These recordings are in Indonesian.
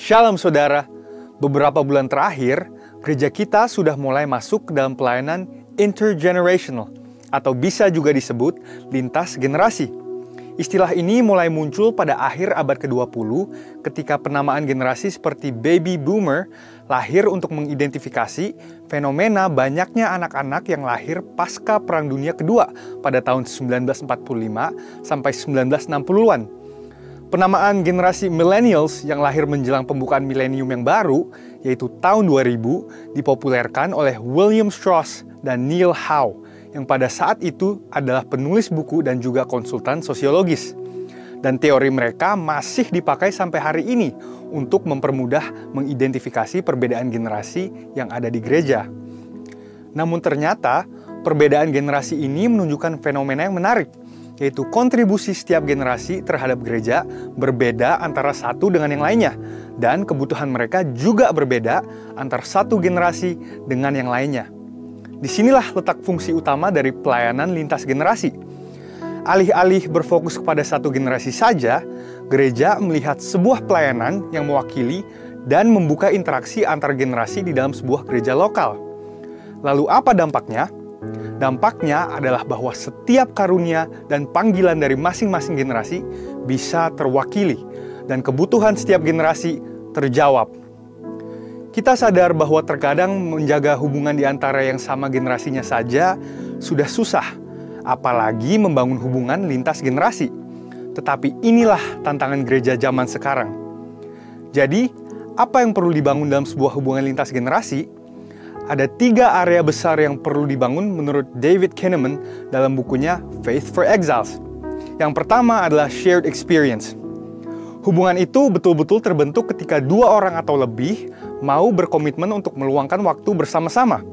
Shalom saudara, beberapa bulan terakhir, gereja kita sudah mulai masuk ke dalam pelayanan intergenerational, atau bisa juga disebut lintas generasi. Istilah ini mulai muncul pada akhir abad ke-20 ketika penamaan generasi seperti baby boomer lahir untuk mengidentifikasi fenomena banyaknya anak-anak yang lahir pasca Perang Dunia Kedua pada tahun 1945 sampai 1960-an. Penamaan generasi millennials yang lahir menjelang pembukaan milenium yang baru, yaitu tahun 2000, dipopulerkan oleh William Strauss dan Neil Howe, yang pada saat itu adalah penulis buku dan juga konsultan sosiologis. Dan teori mereka masih dipakai sampai hari ini untuk mempermudah mengidentifikasi perbedaan generasi yang ada di gereja. Namun ternyata, perbedaan generasi ini menunjukkan fenomena yang menarik, yaitu kontribusi setiap generasi terhadap gereja berbeda antara satu dengan yang lainnya, dan kebutuhan mereka juga berbeda antara satu generasi dengan yang lainnya. Disinilah letak fungsi utama dari pelayanan lintas generasi. Alih-alih berfokus kepada satu generasi saja, gereja melihat sebuah pelayanan yang mewakili dan membuka interaksi antar generasi di dalam sebuah gereja lokal. Lalu apa dampaknya? Dampaknya adalah bahwa setiap karunia dan panggilan dari masing-masing generasi bisa terwakili, dan kebutuhan setiap generasi terjawab. Kita sadar bahwa terkadang menjaga hubungan di antara yang sama generasinya saja sudah susah, apalagi membangun hubungan lintas generasi. Tetapi inilah tantangan gereja zaman sekarang. Jadi, apa yang perlu dibangun dalam sebuah hubungan lintas generasi? Ada 3 area besar yang perlu dibangun menurut David Kinnaman dalam bukunya Faith for Exiles. Yang pertama adalah shared experience. Hubungan itu betul-betul terbentuk ketika 2 orang atau lebih mau berkomitmen untuk meluangkan waktu bersama-sama.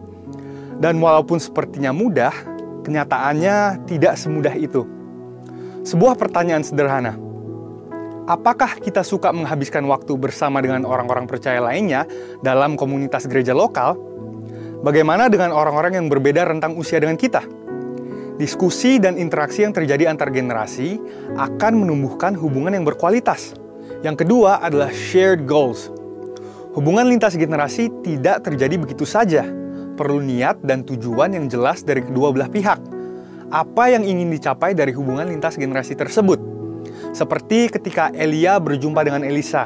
Dan walaupun sepertinya mudah, kenyataannya tidak semudah itu. Sebuah pertanyaan sederhana. Apakah kita suka menghabiskan waktu bersama dengan orang-orang percaya lainnya dalam komunitas gereja lokal? Bagaimana dengan orang-orang yang berbeda rentang usia dengan kita? Diskusi dan interaksi yang terjadi antar generasi akan menumbuhkan hubungan yang berkualitas. Yang kedua adalah shared goals. Hubungan lintas generasi tidak terjadi begitu saja. Perlu niat dan tujuan yang jelas dari kedua belah pihak. Apa yang ingin dicapai dari hubungan lintas generasi tersebut? Seperti ketika Elia berjumpa dengan Elisa.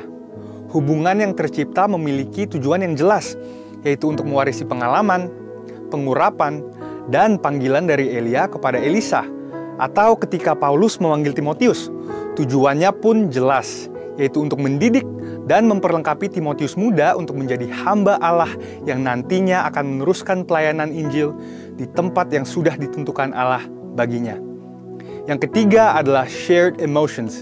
Hubungan yang tercipta memiliki tujuan yang jelas, yaitu untuk mewarisi pengalaman, pengurapan, dan panggilan dari Elia kepada Elisa. Atau ketika Paulus memanggil Timotius, tujuannya pun jelas, yaitu untuk mendidik dan memperlengkapi Timotius muda untuk menjadi hamba Allah yang nantinya akan meneruskan pelayanan Injil di tempat yang sudah ditentukan Allah baginya. Yang ketiga adalah shared emotions.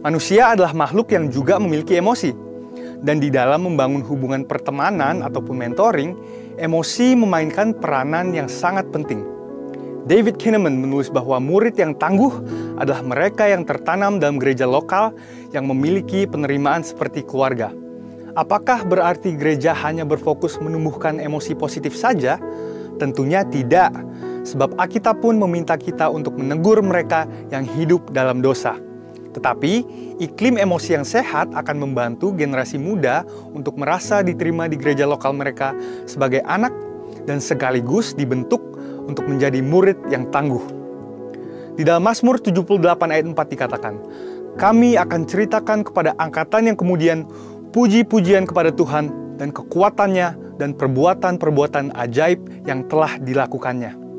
Manusia adalah makhluk yang juga memiliki emosi. Dan di dalam membangun hubungan pertemanan ataupun mentoring, emosi memainkan peranan yang sangat penting. David Kinnaman menulis bahwa murid yang tangguh adalah mereka yang tertanam dalam gereja lokal yang memiliki penerimaan seperti keluarga. Apakah berarti gereja hanya berfokus menumbuhkan emosi positif saja? Tentunya tidak, sebab Alkitab pun meminta kita untuk menegur mereka yang hidup dalam dosa. Tetapi, iklim emosi yang sehat akan membantu generasi muda untuk merasa diterima di gereja lokal mereka sebagai anak dan sekaligus dibentuk untuk menjadi murid yang tangguh. Di dalam Mazmur 78 ayat 4 dikatakan, "Kami akan ceritakan kepada angkatan yang kemudian puji-pujian kepada Tuhan dan kekuatannya dan perbuatan-perbuatan ajaib yang telah dilakukannya."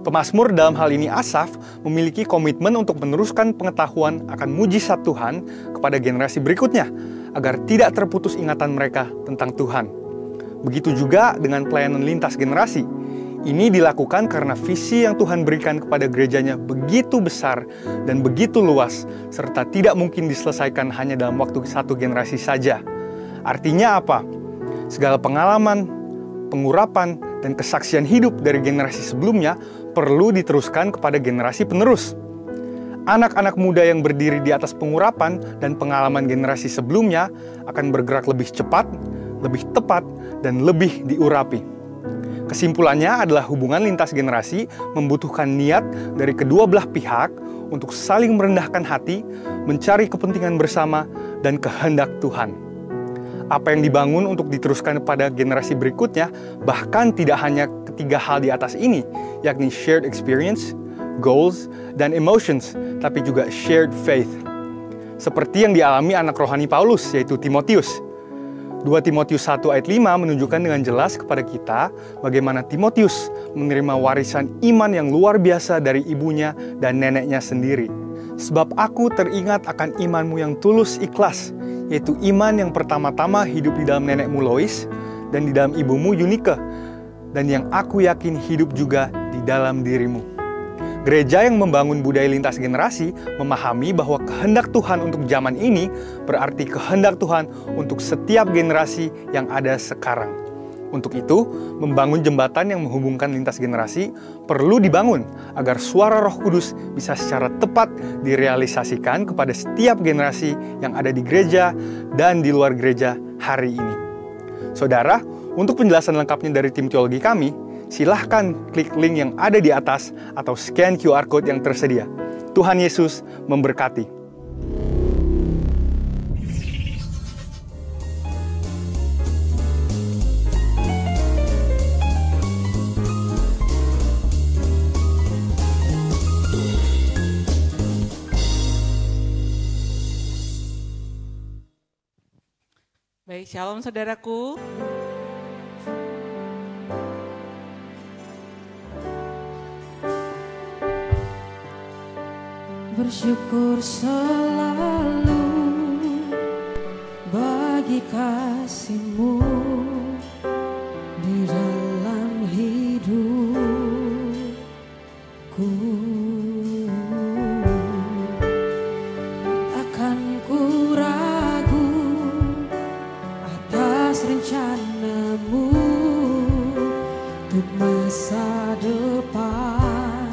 Pemazmur dalam hal ini Asaf memiliki komitmen untuk meneruskan pengetahuan akan mujizat Tuhan kepada generasi berikutnya, agar tidak terputus ingatan mereka tentang Tuhan. Begitu juga dengan pelayanan lintas generasi. Ini dilakukan karena visi yang Tuhan berikan kepada gerejanya begitu besar dan begitu luas, serta tidak mungkin diselesaikan hanya dalam waktu satu generasi saja. Artinya apa? Segala pengalaman, pengurapan, dan kesaksian hidup dari generasi sebelumnya perlu diteruskan kepada generasi penerus. Anak-anak muda yang berdiri di atas pengurapan dan pengalaman generasi sebelumnya akan bergerak lebih cepat, lebih tepat, dan lebih diurapi. Kesimpulannya adalah hubungan lintas generasi membutuhkan niat dari kedua belah pihak untuk saling merendahkan hati, mencari kepentingan bersama, dan kehendak Tuhan. Apa yang dibangun untuk diteruskan kepada generasi berikutnya, bahkan tidak hanya ketiga hal di atas ini, yakni shared experience, goals, dan emotions, tapi juga shared faith. Seperti yang dialami anak rohani Paulus, yaitu Timotius. 2 Timotius 1 ayat 5 menunjukkan dengan jelas kepada kita bagaimana Timotius menerima warisan iman yang luar biasa dari ibunya dan neneknya sendiri. Sebab aku teringat akan imanmu yang tulus ikhlas, yaitu iman yang pertama-tama hidup di dalam nenekmu Lois dan di dalam ibumu Yunike, dan yang aku yakin hidup juga di dalam dirimu. Gereja yang membangun budaya lintas generasi memahami bahwa kehendak Tuhan untuk zaman ini berarti kehendak Tuhan untuk setiap generasi yang ada sekarang. Untuk itu, membangun jembatan yang menghubungkan lintas generasi perlu dibangun agar suara Roh Kudus bisa secara tepat direalisasikan kepada setiap generasi yang ada di gereja dan di luar gereja hari ini. Saudara, untuk penjelasan lengkapnya dari tim teologi kami, silahkan klik link yang ada di atas atau scan QR Code yang tersedia. Tuhan Yesus memberkati. Baik, shalom saudaraku. Bersyukur selalu bagi kasih-Mu di dalam hidupku. Akan ku ragu atas rencana-Mu untuk masa depan.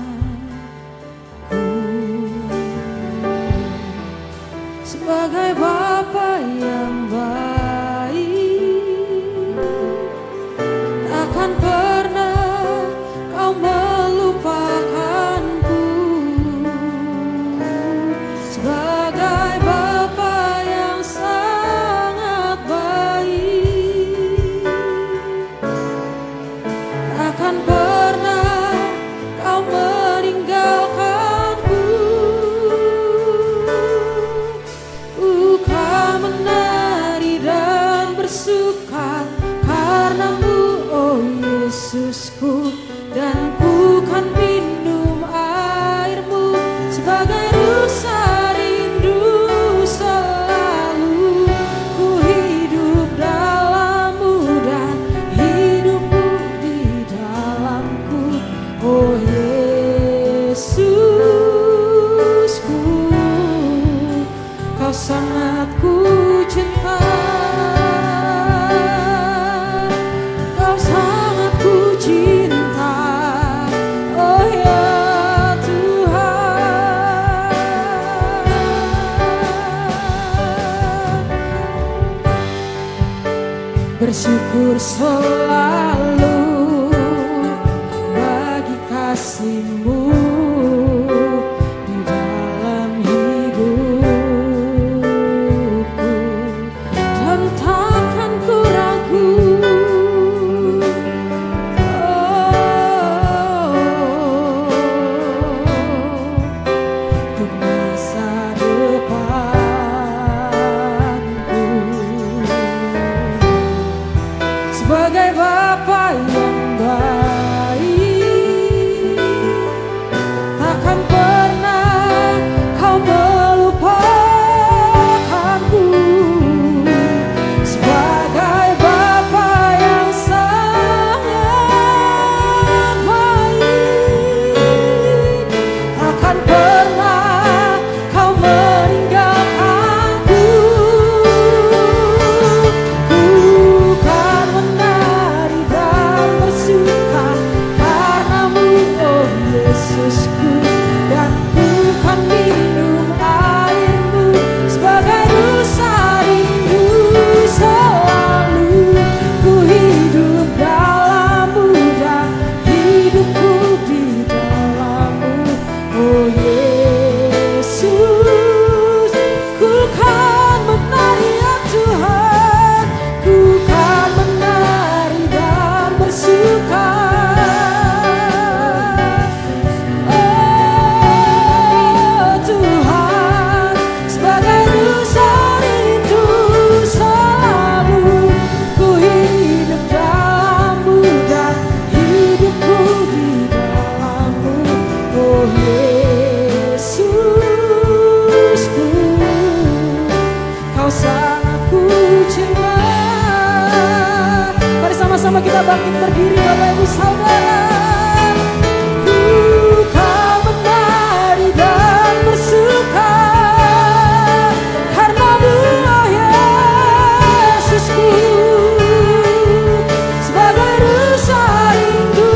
Sebagai Bapa yang baik, takkan pernah Kau melupakanku. Sebagai Bapa yang sangat baik, takkan pernah Kau meninggalkanku. Suka karena-Mu, oh Yesusku, dan ku kan minum air-Mu sebagai rasa rindu selalu. Ku hidup dalam-Mu dan hidup-Mu di dalamku, oh Yesusku, Kau sangat ku cinta. Bersyukur selalu bagi kasih-Mu di dalam hidupku, dan takkan ku ragu untuk masa depanku. Sebagai Bapa Coba kita bangkit berdiri Bapak Ibu Saudara. Ku kan menari dan bersuka karena-Mu oh Yesusku. Sebagai rasa rindu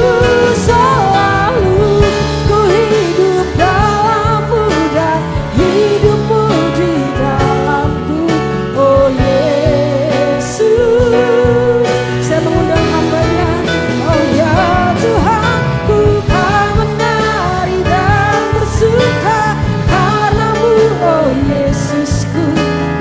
selalu ku hidup dalam-Mu dan hidup-Mu di dalamku oh Yesus. Saya mengundang hamba-Nya, oh ya Tuhan, ku kan menari dan bersuka karena-Mu oh Yesusku,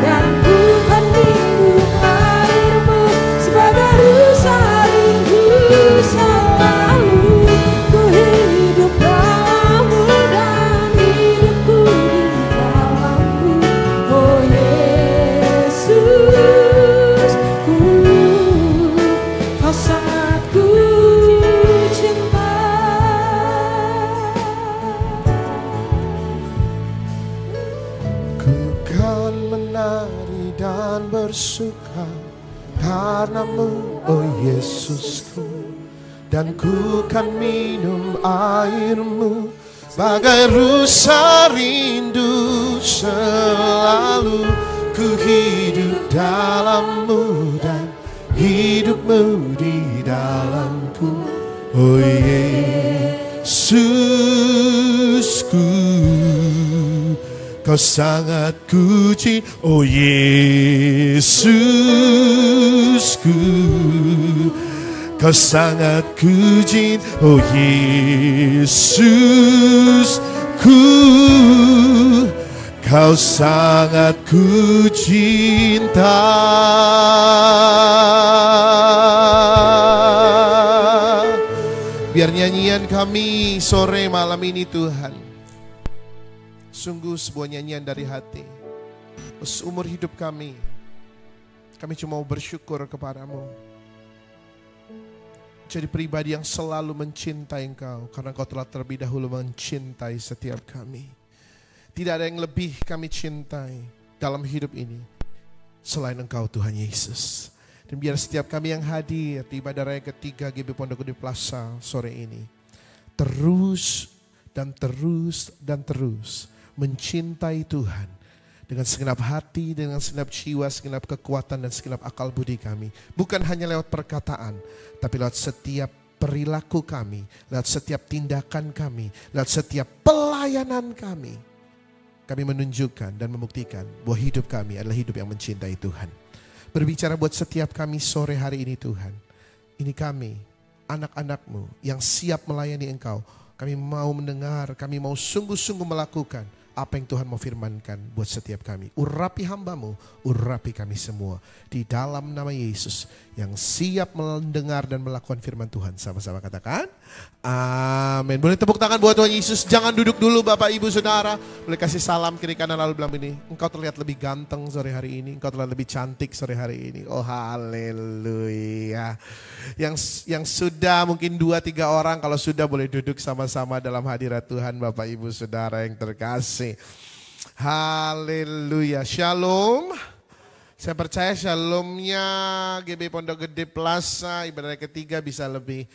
dan ku kan minum air-Mu sebagai rasa rindu selalu ku hidup dalam-Mu dan hidupku di dalam-Mu oh Yesus. Kau sangat ku cinta. Ku kan menari dan bersuka karena-Mu oh Yesusku, dan ku kan minum air-Mu bagai rusa rindu selalu ku hidup dalam-Mu dan hidup-Mu di dalamku oh Yesusku. Kau sangat ku cinta oh Yesusku, Kau sangat ku cinta oh Yesusku. Kau sangat ku cinta. Biar nyanyian kami sore malam ini Tuhan sungguh sebuah nyanyian dari hati. Seumur hidup kami cuma mau bersyukur kepadamu. Jadi pribadi yang selalu mencintai Engkau, karena Engkau telah terlebih dahulu mencintai setiap kami. Tidak ada yang lebih kami cintai dalam hidup ini selain Engkau Tuhan Yesus. Dan biar setiap kami yang hadir di ibadah raya ketiga GB Pondok Gede Plaza sore ini terus dan terus dan terus mencintai Tuhan dengan segenap hati, dengan segenap jiwa, segenap kekuatan dan segenap akal budi kami. Bukan hanya lewat perkataan, tapi lewat setiap perilaku kami, lewat setiap tindakan kami, lewat setiap pelayanan kami. Kami menunjukkan dan membuktikan bahwa hidup kami adalah hidup yang mencintai Tuhan. Berbicara buat setiap kami sore hari ini Tuhan. Ini kami, anak-anak-Mu yang siap melayani Engkau. Kami mau mendengar, kami mau sungguh-sungguh melakukan apa yang Tuhan mau firmankan buat setiap kami. Urapi hamba-Mu, urapi kami semua. Di dalam nama Yesus yang siap mendengar dan melakukan firman Tuhan. Sama-sama katakan, amin. Boleh tepuk tangan buat Tuhan Yesus. Jangan duduk dulu Bapak Ibu Saudara. Boleh kasih salam kiri kanan lalu bilang ini. Engkau terlihat lebih ganteng sore hari ini. Engkau terlihat lebih cantik sore hari ini. Oh haleluya. Yang sudah mungkin 2-3 orang, kalau sudah boleh duduk sama-sama dalam hadirat Tuhan Bapak Ibu Saudara yang terkasih. Haleluya. Shalom. Saya percaya shalomnya GB Pondok Gede Plaza ibadah ketiga bisa lebih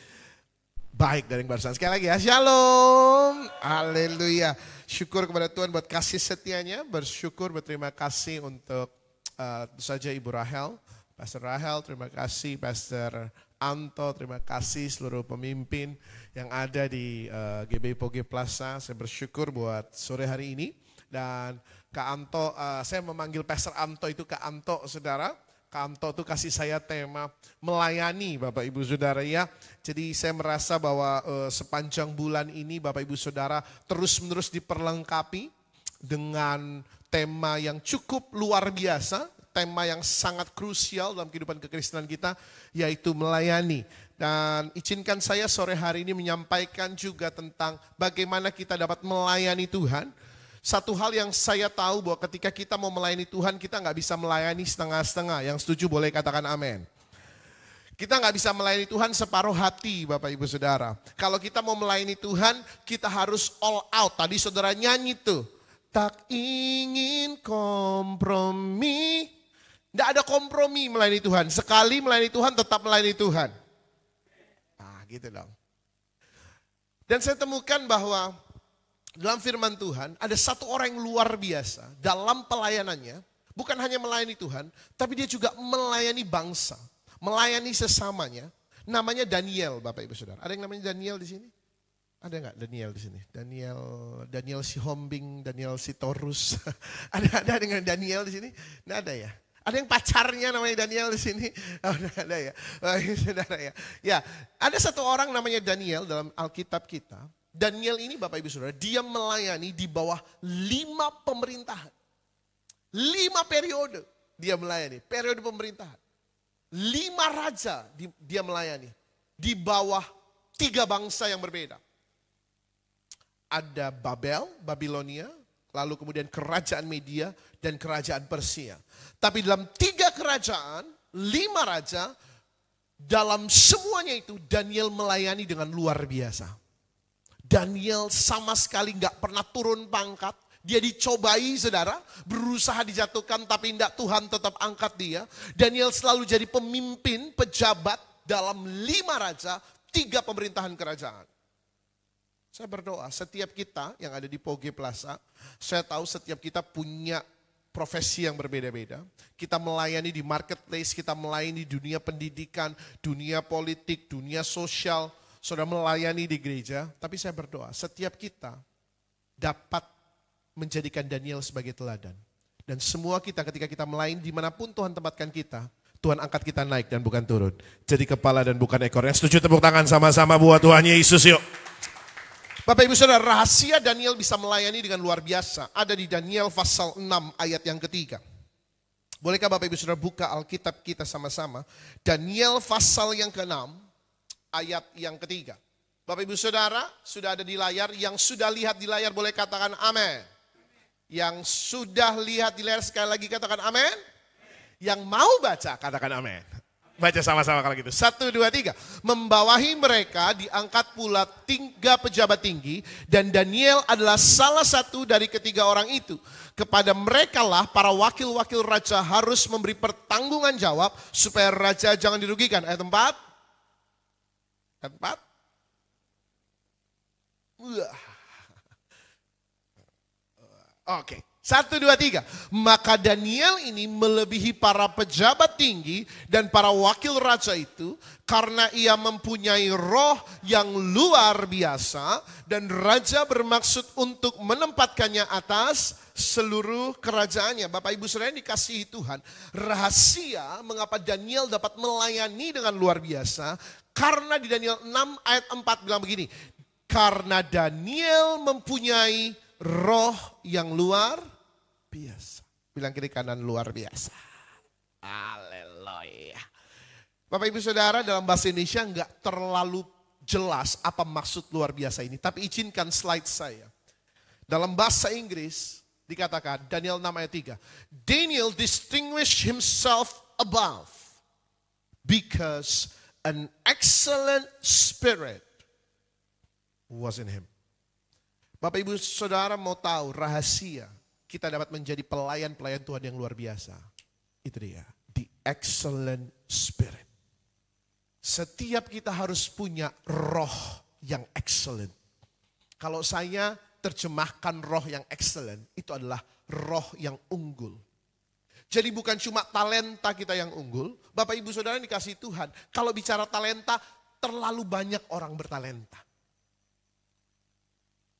baik dari barusan. Sekali lagi ya, shalom. Haleluya. Syukur kepada Tuhan buat kasih setianya. Bersyukur, berterima kasih untuk tentu saja Ibu Rahel, Pastor Rahel, terima kasih Pastor Anto, terima kasih seluruh pemimpin yang ada di GB Poge Plaza. Saya bersyukur buat sore hari ini. Dan Kak Anto, saya memanggil Pastor Anto itu Kak Anto saudara. Kak Anto itu kasih saya tema melayani Bapak Ibu Saudara ya. Jadi saya merasa bahwa sepanjang bulan ini Bapak Ibu Saudara terus-menerus diperlengkapi dengan tema yang cukup luar biasa. Tema yang sangat krusial dalam kehidupan kekristenan kita, yaitu melayani. Dan izinkan saya sore hari ini menyampaikan juga tentang bagaimana kita dapat melayani Tuhan. Satu hal yang saya tahu bahwa ketika kita mau melayani Tuhan, kita nggak bisa melayani setengah-setengah. Yang setuju boleh katakan amin. Kita nggak bisa melayani Tuhan separuh hati Bapak Ibu Saudara. Kalau kita mau melayani Tuhan, kita harus all out. Tadi saudara nyanyi tuh. Tak ingin kompromi. Tidak ada kompromi melayani Tuhan. Sekali melayani Tuhan, tetap melayani Tuhan. gitu dong. Dan saya temukan bahwa dalam firman Tuhan ada satu orang yang luar biasa dalam pelayanannya. Bukan hanya melayani Tuhan, tapi dia juga melayani bangsa, melayani sesamanya. Namanya Daniel, Bapak Ibu Saudara. Ada yang namanya Daniel di sini? Ada nggak Daniel di sini? Daniel si Hombing, Daniel si Torus. ada dengan Daniel di sini? Nggak ada ya? Ada yang pacarnya namanya Daniel di sini? Oh, ada ya. Saudara ya. Ya, ada satu orang namanya Daniel dalam Alkitab kita. Daniel ini Bapak Ibu Saudara, dia melayani di bawah 5 pemerintahan. 5 periode dia melayani, periode pemerintahan. 5 raja dia melayani di bawah 3 bangsa yang berbeda. Ada Babel, Babilonia, lalu kemudian kerajaan Media dan kerajaan Persia. Tapi dalam 3 kerajaan, 5 raja, dalam semuanya itu Daniel melayani dengan luar biasa. Daniel sama sekali gak pernah turun pangkat. Dia dicobai saudara, berusaha dijatuhkan tapi tidak, Tuhan tetap angkat dia. Daniel selalu jadi pemimpin, pejabat dalam 5 raja, 3 pemerintahan kerajaan. Saya berdoa setiap kita yang ada di Poge Plaza, saya tahu setiap kita punya profesi yang berbeda-beda. Kita melayani di marketplace, kita melayani di dunia pendidikan, dunia politik, dunia sosial. Saudara melayani di gereja, tapi saya berdoa setiap kita dapat menjadikan Daniel sebagai teladan. Dan semua kita ketika kita melayani dimanapun Tuhan tempatkan kita, Tuhan angkat kita naik dan bukan turun. Jadi kepala dan bukan ekor. Yang setuju tepuk tangan sama-sama buat Tuhan Yesus yuk. Bapak Ibu Saudara, rahasia Daniel bisa melayani dengan luar biasa. Ada di Daniel pasal 6 ayat yang ketiga. Bolehkah Bapak Ibu Saudara buka Alkitab kita sama-sama. Daniel pasal yang ke-6 ayat yang ketiga. Bapak Ibu Saudara sudah ada di layar. Yang sudah lihat di layar boleh katakan amin. Yang sudah lihat di layar sekali lagi katakan amin. Yang mau baca katakan amin. Baca sama-sama kalau gitu. 1, 2, 3. Membawahi mereka diangkat pula 3 pejabat tinggi. Dan Daniel adalah salah satu dari ketiga orang itu. Kepada mereka lah para wakil-wakil raja harus memberi pertanggungan jawab. Supaya raja jangan dirugikan. Ayat 4. Ayat 4. Oke. 1, 2, 3. Maka Daniel ini melebihi para pejabat tinggi dan para wakil raja itu karena ia mempunyai roh yang luar biasa dan raja bermaksud untuk menempatkannya atas seluruh kerajaannya. Bapak Ibu Saudara yang dikasihi Tuhan, rahasia mengapa Daniel dapat melayani dengan luar biasa karena di Daniel 6 ayat 4 bilang begini, karena Daniel mempunyai roh yang luar biasa. Bilang kiri kanan luar biasa. Haleluya. Bapak Ibu Saudara dalam bahasa Indonesia enggak terlalu jelas apa maksud luar biasa ini. Tapi izinkan slide saya. Dalam bahasa Inggris dikatakan Daniel 6 ayat 3. Daniel distinguished himself above because an excellent spirit was in him. Bapak Ibu Saudara mau tahu rahasia kita dapat menjadi pelayan-pelayan Tuhan yang luar biasa. Itu dia, the excellent spirit. Setiap kita harus punya roh yang excellent. Kalau saya terjemahkan roh yang excellent, itu adalah roh yang unggul. Jadi bukan cuma talenta kita yang unggul, Bapak Ibu Saudara yang dikasihi Tuhan. Kalau bicara talenta, terlalu banyak orang bertalenta.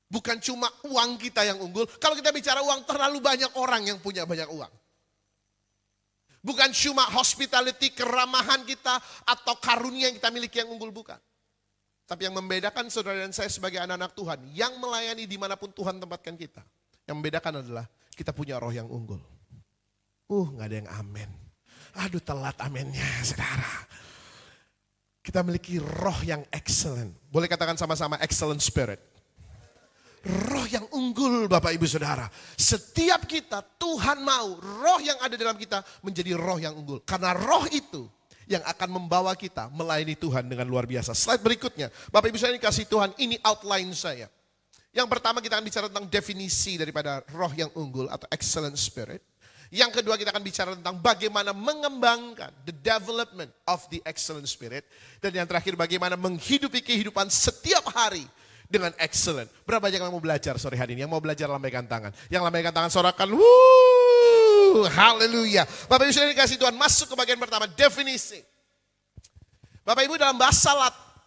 Bukan cuma uang kita yang unggul. Kalau kita bicara uang, terlalu banyak orang yang punya banyak uang. Bukan cuma hospitality, keramahan kita, atau karunia yang kita miliki yang unggul, bukan. Tapi yang membedakan saudara dan saya sebagai anak-anak Tuhan, yang melayani dimanapun Tuhan tempatkan kita. Yang membedakan adalah kita punya roh yang unggul. Gak ada yang amin. Aduh telat aminnya saudara. Kita memiliki roh yang excellent. Boleh katakan sama-sama excellent spirit. Roh yang unggul Bapak Ibu Saudara. Setiap kita Tuhan mau roh yang ada dalam kita menjadi roh yang unggul. Karena roh itu yang akan membawa kita melayani Tuhan dengan luar biasa. Slide berikutnya. Bapak Ibu Saudara dikasih Tuhan, ini outline saya. Yang pertama kita akan bicara tentang definisi daripada roh yang unggul atau excellent spirit. Yang kedua kita akan bicara tentang bagaimana mengembangkan the development of the excellent spirit. Dan yang terakhir bagaimana menghidupi kehidupan setiap hari dengan excellent. Berapa banyak yang mau belajar sore hari ini? Yang mau belajar lambaikan tangan. Yang lambaikan tangan sorakan. Haleluya. Bapak Ibu sudah dikasih Tuhan, masuk ke bagian pertama, definisi. Bapak Ibu dalam bahasa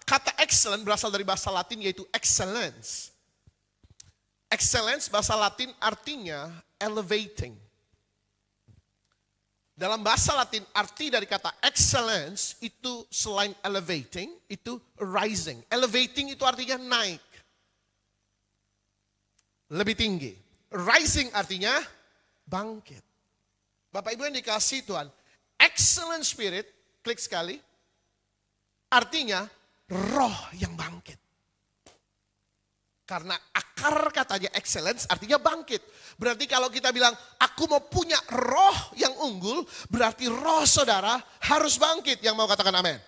kata excellent berasal dari bahasa Latin yaitu excellence. Excellence bahasa Latin artinya elevating. Dalam bahasa Latin arti dari kata excellence itu selain elevating itu rising. Elevating itu artinya naik. Lebih tinggi. Rising artinya bangkit. Bapak Ibu yang dikasih Tuhan, excellent spirit, klik sekali, artinya roh yang bangkit. Karena akar katanya excellence artinya bangkit. Berarti kalau kita bilang aku mau punya roh yang unggul, berarti roh saudara harus bangkit. Yang mau katakan amin.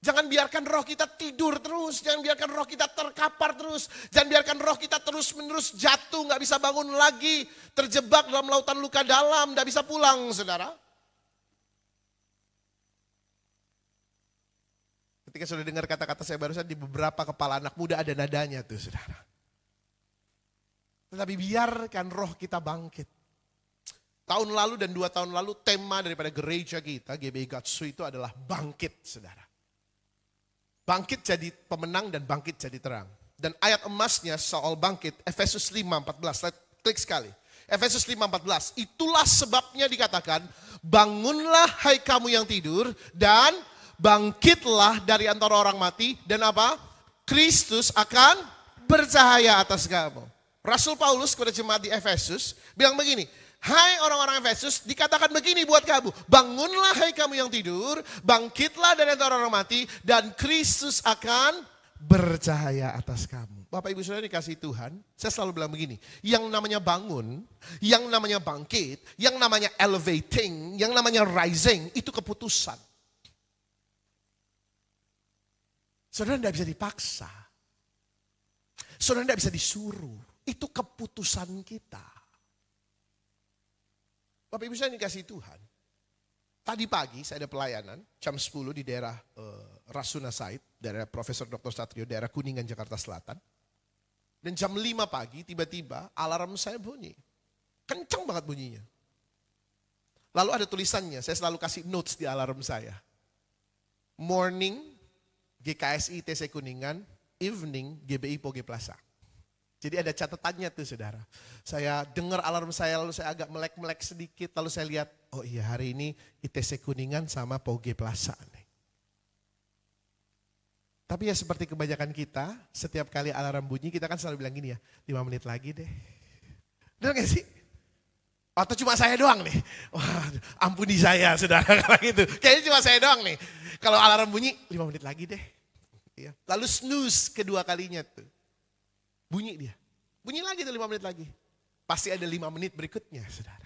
Jangan biarkan roh kita tidur terus. Jangan biarkan roh kita terkapar terus. Jangan biarkan roh kita terus menerus jatuh. Gak bisa bangun lagi. Terjebak dalam lautan luka dalam. Gak bisa pulang saudara. Ketika sudah dengar kata-kata saya barusan di beberapa kepala anak muda ada nadanya tuh saudara. Tetapi biarkan roh kita bangkit. Tahun lalu dan 2 tahun lalu tema daripada gereja kita GBI Gatsu itu adalah bangkit saudara. Bangkit jadi pemenang dan bangkit jadi terang. Dan ayat emasnya soal bangkit Efesus 5:14. Klik sekali. Efesus 5:14. Itulah sebabnya dikatakan bangunlah hai kamu yang tidur dan bangkitlah dari antara orang mati dan apa? Kristus akan bercahaya atas kamu. Rasul Paulus kepada jemaat di Efesus bilang begini, hai orang-orang Efesus, dikatakan begini buat kamu, bangunlah hai kamu yang tidur, bangkitlah dari antara orang mati dan Kristus akan bercahaya atas kamu. Bapak Ibu Saudara dikasih Tuhan, saya selalu bilang begini, yang namanya bangun, yang namanya bangkit, yang namanya elevating, yang namanya rising, itu keputusan. Saudara tidak bisa dipaksa. Saudara tidak bisa disuruh. Itu keputusan kita. Bapak Ibu saya dikasih Tuhan. Tadi pagi saya ada pelayanan jam 10 di daerah Rasuna Said, daerah Profesor Dr. Satrio, daerah Kuningan, Jakarta Selatan. Dan jam 5 pagi tiba-tiba alarm saya bunyi. Kencang banget bunyinya. Lalu ada tulisannya, saya selalu kasih notes di alarm saya. Morning GKSI TC Kuningan, evening GBI Poge Plaza. Jadi ada catatannya tuh saudara. Saya dengar alarm saya lalu saya agak melek-melek sedikit. Lalu saya lihat, oh iya hari ini ITC Kuningan sama Poge Plaza nih. Tapi ya seperti kebanyakan kita, setiap kali alarm bunyi kita kan selalu bilang gini ya, 5 menit lagi deh. Benar gak sih? Atau cuma saya doang nih? Wah, ampuni saya saudara kalau gitu. Kayaknya cuma saya doang nih. Kalau alarm bunyi, 5 menit lagi deh. Lalu snooze kedua kalinya tuh. Bunyi dia. Bunyi lagi tuh 5 menit lagi. Pasti ada 5 menit berikutnya saudara.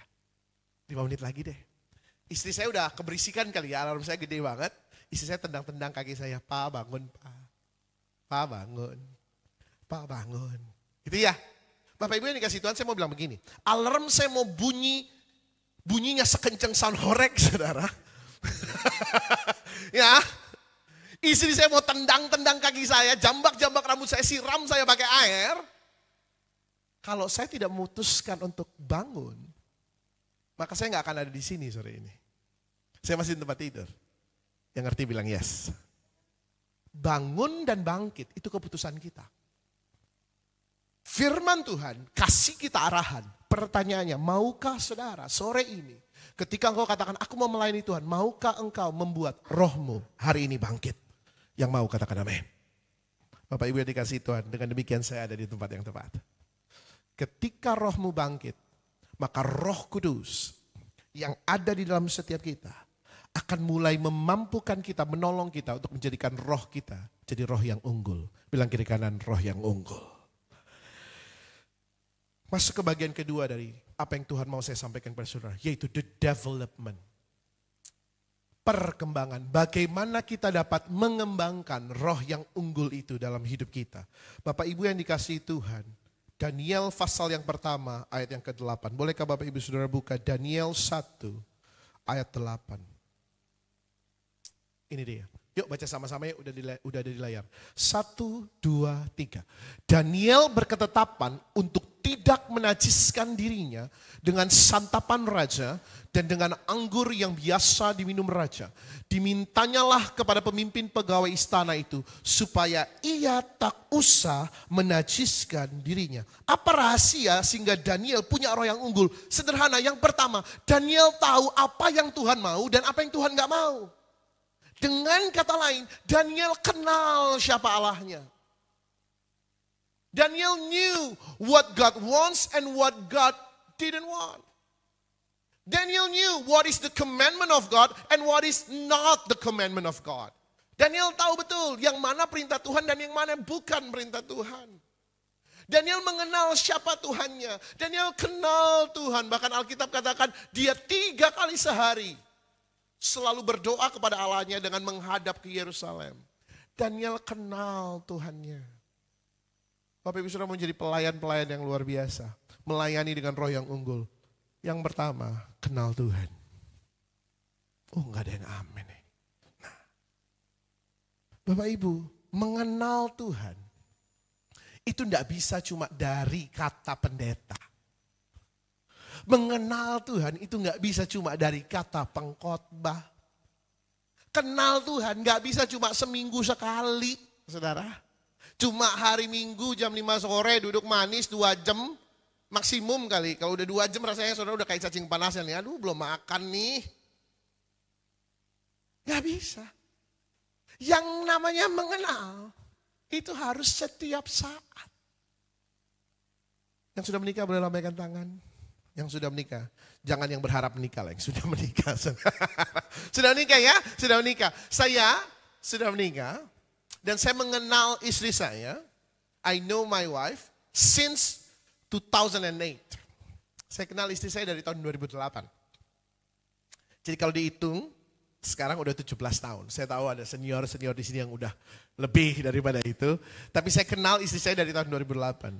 5 menit lagi deh. Istri saya udah keberisikan kali ya, alarm saya gede banget. Istri saya tendang-tendang kaki saya, Pak bangun Pak. Pak bangun. Pak bangun. Gitu ya. Bapak Ibu yang dikasih Tuhan saya mau bilang begini. Alarm saya mau bunyinya sekencang sound horek saudara. Ya. Istri saya mau tendang-tendang kaki saya, jambak-jambak rambut saya, siram saya pakai air. Kalau saya tidak memutuskan untuk bangun, maka saya nggak akan ada di sini sore ini. Saya masih di tempat tidur. Yang ngerti bilang yes. Bangun dan bangkit itu keputusan kita. Firman Tuhan kasih kita arahan. Pertanyaannya, maukah saudara sore ini ketika engkau katakan aku mau melayani Tuhan, maukah engkau membuat rohmu hari ini bangkit? Yang mau katakan amin. Bapak Ibu yang dikasih Tuhan, dengan demikian saya ada di tempat yang tepat. Ketika rohmu bangkit, maka Roh Kudus yang ada di dalam setiap kita akan mulai memampukan kita, menolong kita untuk menjadikan roh kita jadi roh yang unggul. Bilang kiri kanan, roh yang unggul. Masuk ke bagian kedua dari apa yang Tuhan mau saya sampaikan kepada saudara, yaitu the development. Perkembangan, bagaimana kita dapat mengembangkan roh yang unggul itu dalam hidup kita. Bapak Ibu yang dikasihi Tuhan, Daniel pasal yang pertama ayat yang ke-8. Bolehkah Bapak Ibu Saudara buka Daniel 1 ayat 8. Ini dia. Yuk baca sama-sama ya, udah ada di layar. 1, 2, 3. Daniel berketetapan untuk tidak menajiskan dirinya dengan santapan raja dan dengan anggur yang biasa diminum raja. Dimintanyalah kepada pemimpin pegawai istana itu supaya ia tak usah menajiskan dirinya. Apa rahasia sehingga Daniel punya roh yang unggul? Sederhana, yang pertama, Daniel tahu apa yang Tuhan mau dan apa yang Tuhan gak mau. Dengan kata lain, Daniel kenal siapa Allahnya. Daniel knew what God wants and what God didn't want. Daniel knew what is the commandment of God and what is not the commandment of God. Daniel tahu betul yang mana perintah Tuhan dan yang mana bukan perintah Tuhan. Daniel mengenal siapa Tuhannya. Daniel kenal Tuhan. Bahkan Alkitab katakan dia 3 kali sehari selalu berdoa kepada Allahnya dengan menghadap ke Yerusalem. Daniel kenal Tuhannya. Bapak Ibu Saudara menjadi pelayan-pelayan yang luar biasa. Melayani dengan roh yang unggul. Yang pertama, kenal Tuhan. Oh, enggak ada yang amin nih. Nah, Bapak Ibu, mengenal Tuhan itu enggak bisa cuma dari kata pendeta. Mengenal Tuhan itu enggak bisa cuma dari kata pengkhotbah. Kenal Tuhan enggak bisa cuma seminggu sekali, saudara. Cuma hari Minggu jam 5 sore duduk manis 2 jam. Maksimum kali, kalau udah 2 jam rasanya saudara udah kayak cacing panasnya nih. Aduh belum makan nih. Gak bisa. Yang namanya mengenal, itu harus setiap saat. Yang sudah menikah boleh lambaikan tangan. Yang sudah menikah, jangan yang berharap menikah lah, yang sudah menikah. Sudah menikah ya, sudah menikah. Saya sudah menikah dan saya mengenal istri saya. I know my wife since 2008. Saya kenal istri saya dari tahun 2008. Jadi kalau dihitung, sekarang udah 17 tahun. Saya tahu ada senior-senior di sini yang udah lebih daripada itu. Tapi saya kenal istri saya dari tahun 2008.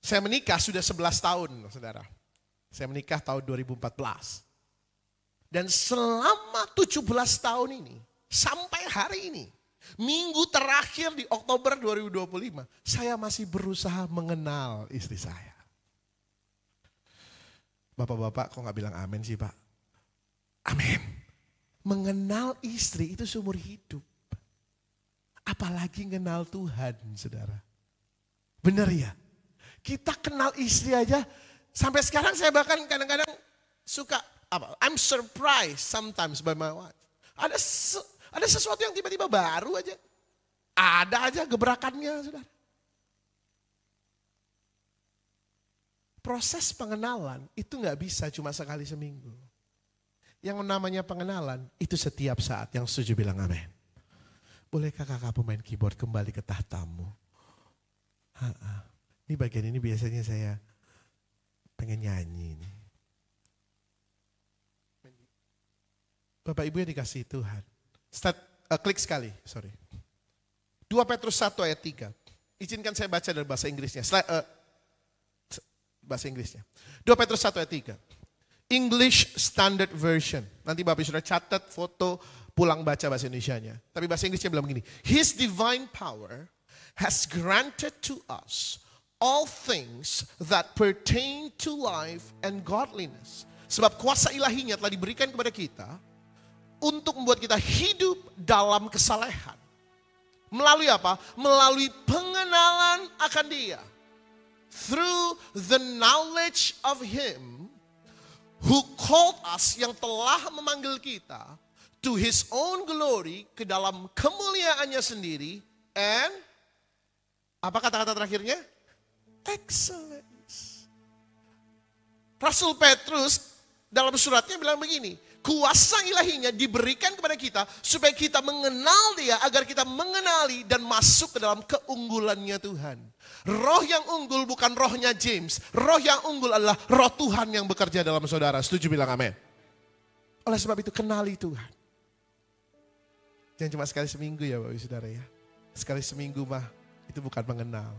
Saya menikah sudah 11 tahun, saudara. Saya menikah tahun 2014. Dan selama 17 tahun ini, sampai hari ini, minggu terakhir di Oktober 2025, saya masih berusaha mengenal istri saya. Bapak-bapak kok gak bilang amin sih Pak? Amin. Mengenal istri itu seumur hidup. Apalagi kenal Tuhan, saudara. Benar ya? Kita kenal istri aja, sampai sekarang saya bahkan kadang-kadang suka, I'm surprised sometimes by my wife. Ada sesuatu yang tiba-tiba baru aja. Ada aja gebrakannya, saudara. Proses pengenalan itu gak bisa cuma sekali seminggu. Yang namanya pengenalan itu setiap saat. Yang setuju bilang amin. Bolehkah kakak pemain keyboard kembali ke tahtamu? Ini bagian ini biasanya saya pengen nyanyi nih. Bapak Ibu yang dikasihi Tuhan. Klik sekali, sorry. 2 Petrus 1 ayat 3. Izinkan saya baca dari bahasa Inggrisnya. Bahasa Inggrisnya. 2 Petrus 1 ayat 3. English Standard Version. Nanti Bapak sudah catat foto, pulang baca bahasa Indonesianya. Tapi bahasa Inggrisnya bilang begini. His divine power has granted to us all things that pertain to life and godliness. Sebab kuasa ilahinya telah diberikan kepada kita untuk membuat kita hidup dalam kesalehan. Melalui apa? Melalui pengenalan akan Dia. Through the knowledge of Him who called us, yang telah memanggil kita to His own glory, ke dalam kemuliaannya sendiri, and apa kata-kata terakhirnya? Excellence. Rasul Petrus dalam suratnya bilang begini, kuasa ilahinya diberikan kepada kita supaya kita mengenal Dia, agar kita mengenali dan masuk ke dalam keunggulannya Tuhan. Roh yang unggul bukan rohnya James. Roh yang unggul adalah roh Tuhan yang bekerja dalam saudara. Setuju bilang amin. Oleh sebab itu kenali Tuhan. Jangan cuma sekali seminggu ya Bapak Saudara ya. Sekali seminggu mah itu bukan mengenal.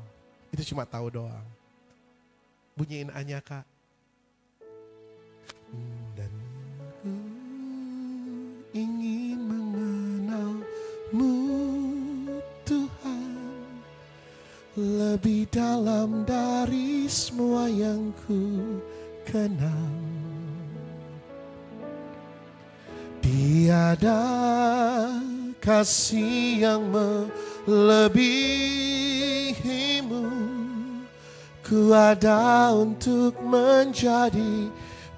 Itu cuma tahu doang. Bunyiin Anyaka. Dan ku ingin mengenalmu Tuhan, lebih dalam dari semua yang ku kenal. Tiada kasih yang melebihimu. Ku ada untuk menjadi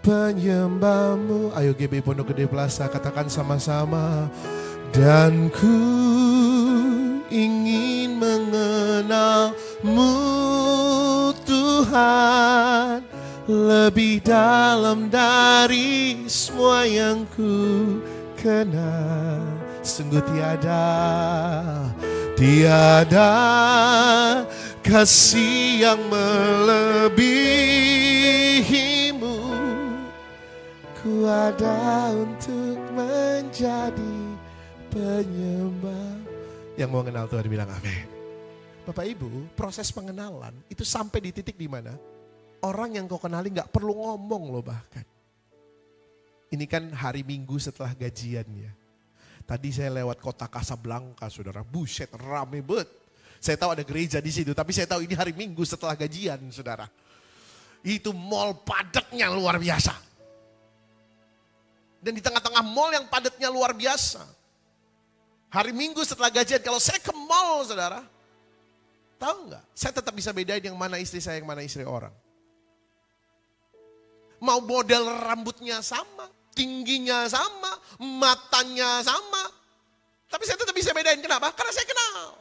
penyembahmu. Ayo GB Pondok Gede Plaza katakan sama-sama. Dan ku ingin mengenalmu Tuhan, lebih dalam dari semua yang ku kenal. Sungguh tiada kasih yang melebihimu. Ku ada untuk menjadi penyembah. Yang mau kenal Tuhan bilang amin. Bapak Ibu, proses pengenalan itu sampai di titik di mana orang yang kau kenali gak perlu ngomong loh bahkan. Ini kan hari Minggu setelah gajian ya. Tadi saya lewat kota Casablanca, saudara. Buset, rame banget. Saya tahu ada gereja di situ, tapi saya tahu ini hari Minggu setelah gajian, saudara. Itu mall padatnya luar biasa. Dan di tengah-tengah mall yang padatnya luar biasa. Hari Minggu setelah gajian, kalau saya ke mall, saudara. Tahu nggak? Saya tetap bisa bedain yang mana istri saya, yang mana istri orang. Mau model rambutnya sama, tingginya sama, matanya sama. Tapi saya tetap bisa bedain. Kenapa? Karena saya kenal.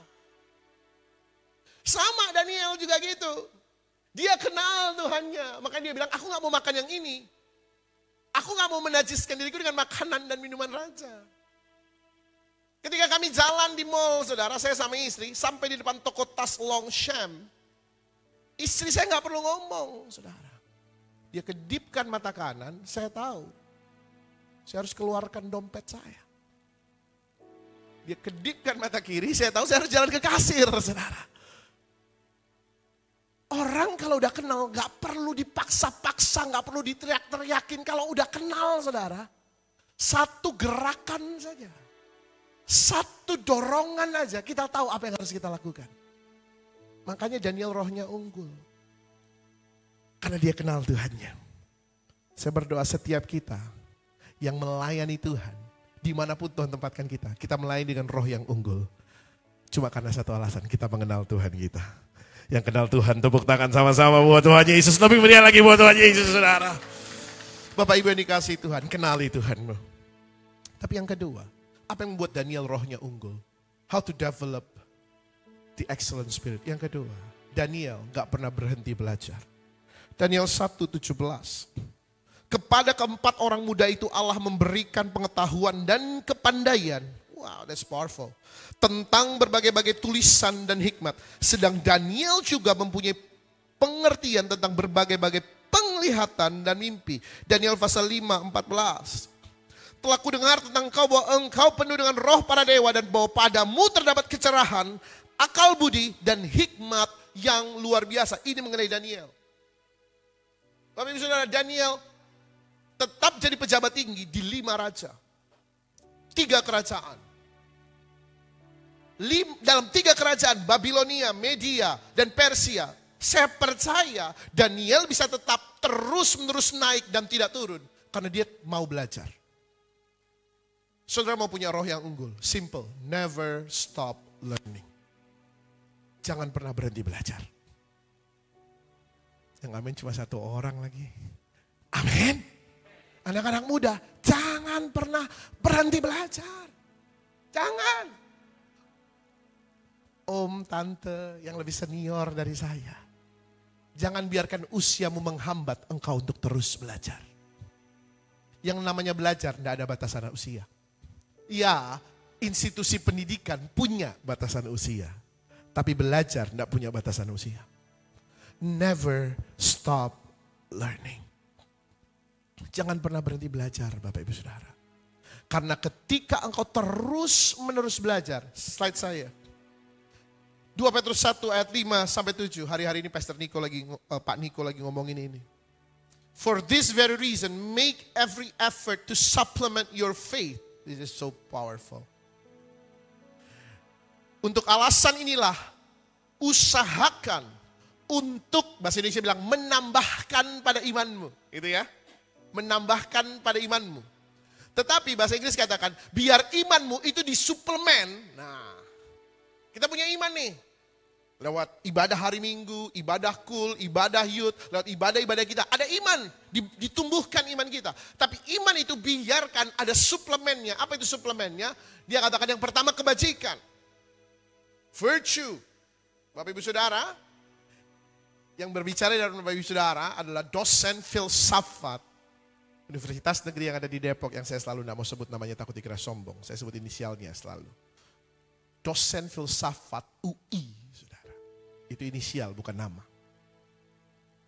Sama Daniel juga gitu. Dia kenal Tuhannya. Makanya dia bilang, aku gak mau makan yang ini. Aku gak mau menajiskan diriku dengan makanan dan minuman raja. Ketika kami jalan di mall, saudara, saya sama istri, sampai di depan toko tas Longchamp. Istri saya gak perlu ngomong, saudara. Dia kedipkan mata kanan, saya tahu. Saya harus keluarkan dompet saya. Dia kedipkan mata kiri, saya tahu saya harus jalan ke kasir, saudara. Orang kalau udah kenal gak perlu dipaksa-paksa, gak perlu diteriak-teriakin. Kalau udah kenal, saudara, satu gerakan saja. Satu dorongan aja kita tahu apa yang harus kita lakukan. Makanya Daniel rohnya unggul. Karena dia kenal Tuhannya. Saya berdoa setiap kita yang melayani Tuhan, dimanapun Tuhan tempatkan kita, kita melayani dengan roh yang unggul. Cuma karena satu alasan, kita mengenal Tuhan kita. Yang kenal Tuhan, tepuk tangan sama-sama buat Tuhan Yesus. Lebih meriah lagi buat Tuhan Yesus, saudara. Bapak Ibu yang dikasihi Tuhan, kenali Tuhanmu. Tapi yang kedua, apa yang membuat Daniel rohnya unggul? How to develop the excellent spirit. Yang kedua, Daniel gak pernah berhenti belajar. Daniel 1:17. Kepada keempat orang muda itu Allah memberikan pengetahuan dan kepandaian. Wow, that's powerful. Tentang berbagai-bagai tulisan dan hikmat. Sedang Daniel juga mempunyai pengertian tentang berbagai-bagai penglihatan dan mimpi. Daniel pasal 5:14. Telah ku dengar tentang engkau bahwa engkau penuh dengan roh para dewa dan bahwa padamu terdapat kecerahan, akal budi dan hikmat yang luar biasa. Ini mengenai Daniel. Bapak Ibu Saudara, Daniel tetap jadi pejabat tinggi di 5 raja. 3 kerajaan. Dalam 3 kerajaan, Babilonia, Media, dan Persia. Saya percaya Daniel bisa tetap terus-menerus naik dan tidak turun. Karena dia mau belajar. Saudara mau punya roh yang unggul. Simple, never stop learning. Jangan pernah berhenti belajar. Yang amin cuma 1 orang lagi. Amin. Anak-anak muda, jangan pernah berhenti belajar. Jangan. Om, tante yang lebih senior dari saya. Jangan biarkan usiamu menghambat engkau untuk terus belajar. Yang namanya belajar tidak ada batasan usia. Ya, institusi pendidikan punya batasan usia. Tapi belajar tidak punya batasan usia. Never stop learning. Jangan pernah berhenti belajar, Bapak Ibu Saudara. Karena ketika engkau terus menerus belajar, slide saya. 2 Petrus 1 ayat 5 sampai 7. Hari-hari ini Pak Niko lagi ngomongin ini. For this very reason, make every effort to supplement your faith. This is so powerful. Untuk alasan inilah, usahakan untuk, bahasa Indonesia bilang, menambahkan pada imanmu. Gitu ya. Menambahkan pada imanmu. Tetapi bahasa Inggris katakan, biar imanmu itu disuplemen. Nah, kita punya iman nih. Lewat ibadah hari Minggu, ibadah kul, ibadah youth, lewat ibadah-ibadah kita. Ada iman, ditumbuhkan iman kita. Tapi iman itu biarkan ada suplemennya. Apa itu suplemennya? Dia katakan yang pertama kebajikan. Virtue. Bapak Ibu Saudara, yang berbicara dalam Bapak Ibu Saudara adalah dosen filsafat Universitas Negeri yang ada di Depok, yang saya selalu tidak mau sebut namanya takut dikira sombong. Saya sebut inisialnya selalu. Dosen filsafat UI. Itu inisial bukan nama.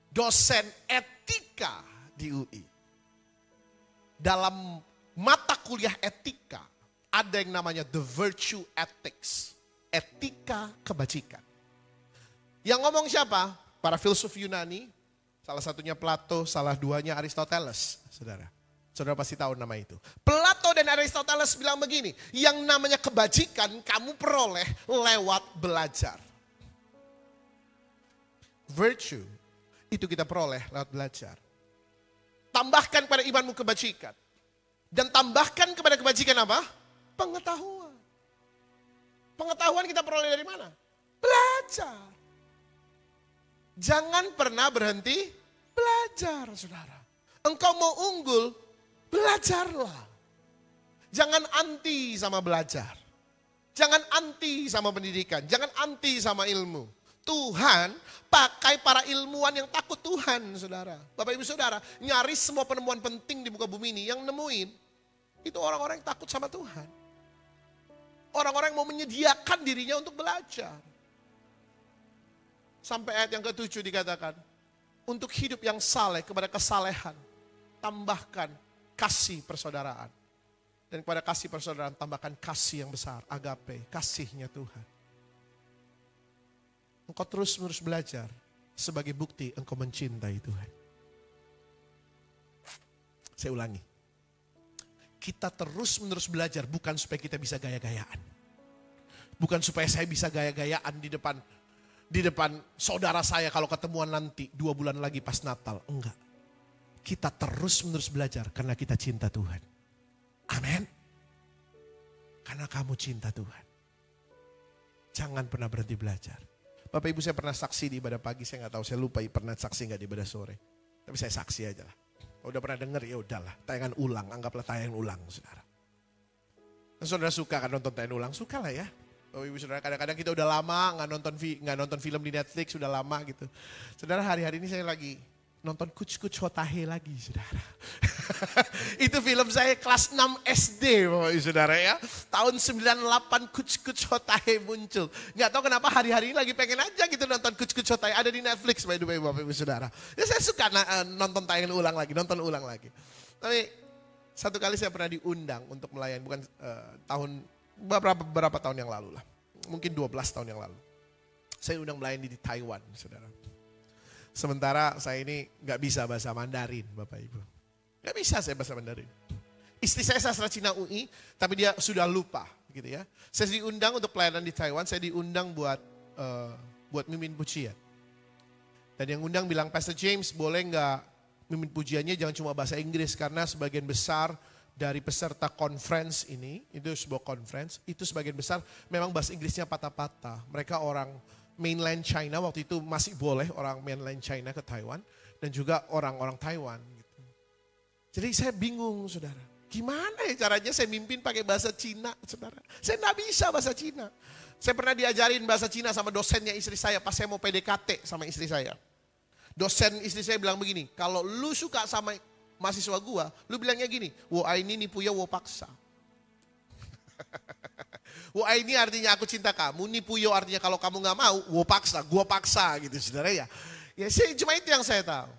Dosen etika di UI. Dalam mata kuliah etika ada yang namanya the virtue ethics. Etika kebajikan. Yang ngomong siapa? Para filsuf Yunani. Salah satunya Plato, salah duanya Aristoteles. Saudara pasti tahu nama itu. Plato dan Aristoteles bilang begini. Yang namanya kebajikan kamu peroleh lewat belajar. Virtue itu kita peroleh lewat belajar. Tambahkan pada imanmu kebajikan. Dan tambahkan kepada kebajikan apa? Pengetahuan. Pengetahuan kita peroleh dari mana? Belajar. Jangan pernah berhenti belajar, saudara. Engkau mau unggul, belajarlah. Jangan anti sama belajar. Jangan anti sama pendidikan. Jangan anti sama ilmu. Tuhan pakai para ilmuwan yang takut Tuhan, saudara. Bapak Ibu Saudara, nyaris semua penemuan penting di muka bumi ini yang nemuin, itu orang-orang yang takut sama Tuhan. Orang-orang yang mau menyediakan dirinya untuk belajar. Sampai ayat yang ke-7 dikatakan, untuk hidup yang saleh kepada kesalehan, tambahkan kasih persaudaraan. Dan kepada kasih persaudaraan tambahkan kasih yang besar, agape, kasihnya Tuhan. Engkau terus-menerus belajar sebagai bukti engkau mencintai Tuhan. Saya ulangi. Kita terus-menerus belajar bukan supaya kita bisa gaya-gayaan. Bukan supaya saya bisa gaya-gayaan di depan saudara saya kalau ketemuan nanti 2 bulan lagi pas Natal. Enggak. Kita terus-menerus belajar karena kita cinta Tuhan. Amin. Karena kamu cinta Tuhan. Jangan pernah berhenti belajar. Bapak Ibu, saya pernah saksi di ibadah pagi, saya nggak tahu, saya lupa pernah saksi nggak di ibadah sore. Tapi saya saksi aja lah. Kalau udah pernah denger ya udahlah, tayangan ulang, anggaplah tayangan ulang, saudara. Dan saudara suka kan nonton tayangan ulang, suka lah ya. Bapak Ibu Saudara, kadang-kadang kita udah lama nggak nonton film di Netflix, sudah lama gitu. Saudara, hari-hari ini saya lagi nonton Kuch Kuch Hotahe lagi, saudara. Itu film saya kelas 6 SD, Bapak Ibu Saudara ya. Tahun 98 Kuch Kuch Hotahe muncul. Nggak tahu kenapa hari-hari ini lagi pengen aja gitu nonton Kuch Kuch Hotahe. Ada di Netflix, by the way, Bapak Ibu Saudara. Ya saya suka nonton tayangan nonton ulang lagi. Tapi satu kali saya pernah diundang untuk melayani, bukan beberapa tahun yang lalu lah. Mungkin 12 tahun yang lalu. Saya undang melayani di Taiwan, saudara. Sementara saya ini gak bisa bahasa Mandarin, Bapak Ibu. Gak bisa saya bahasa Mandarin. Istri saya sastra Cina UI, tapi dia sudah lupa gitu ya. Saya diundang untuk pelayanan di Taiwan, saya diundang buat mimpin pujian. Dan yang undang bilang, Pastor James boleh gak mimpin pujiannya jangan cuma bahasa Inggris, karena sebagian besar dari peserta conference ini, itu sebuah conference, itu sebagian besar memang bahasa Inggrisnya patah-patah. Mereka orang mainland China, waktu itu masih boleh orang mainland China ke Taiwan, dan juga orang-orang Taiwan. Gitu. Jadi saya bingung, saudara. Gimana ya caranya saya mimpin pakai bahasa Cina, saudara. Saya nggak bisa bahasa Cina. Saya pernah diajarin bahasa Cina sama dosennya istri saya pas saya mau PDKT sama istri saya. Dosen istri saya bilang begini, kalau lu suka sama mahasiswa gua, lu bilangnya gini, wo ini nipuya wo paksa. Wo ini artinya aku cinta kamu, nipuyo artinya kalau kamu gak mau, wo paksa, gua paksa gitu saudara ya. Ya cuma itu yang saya tahu.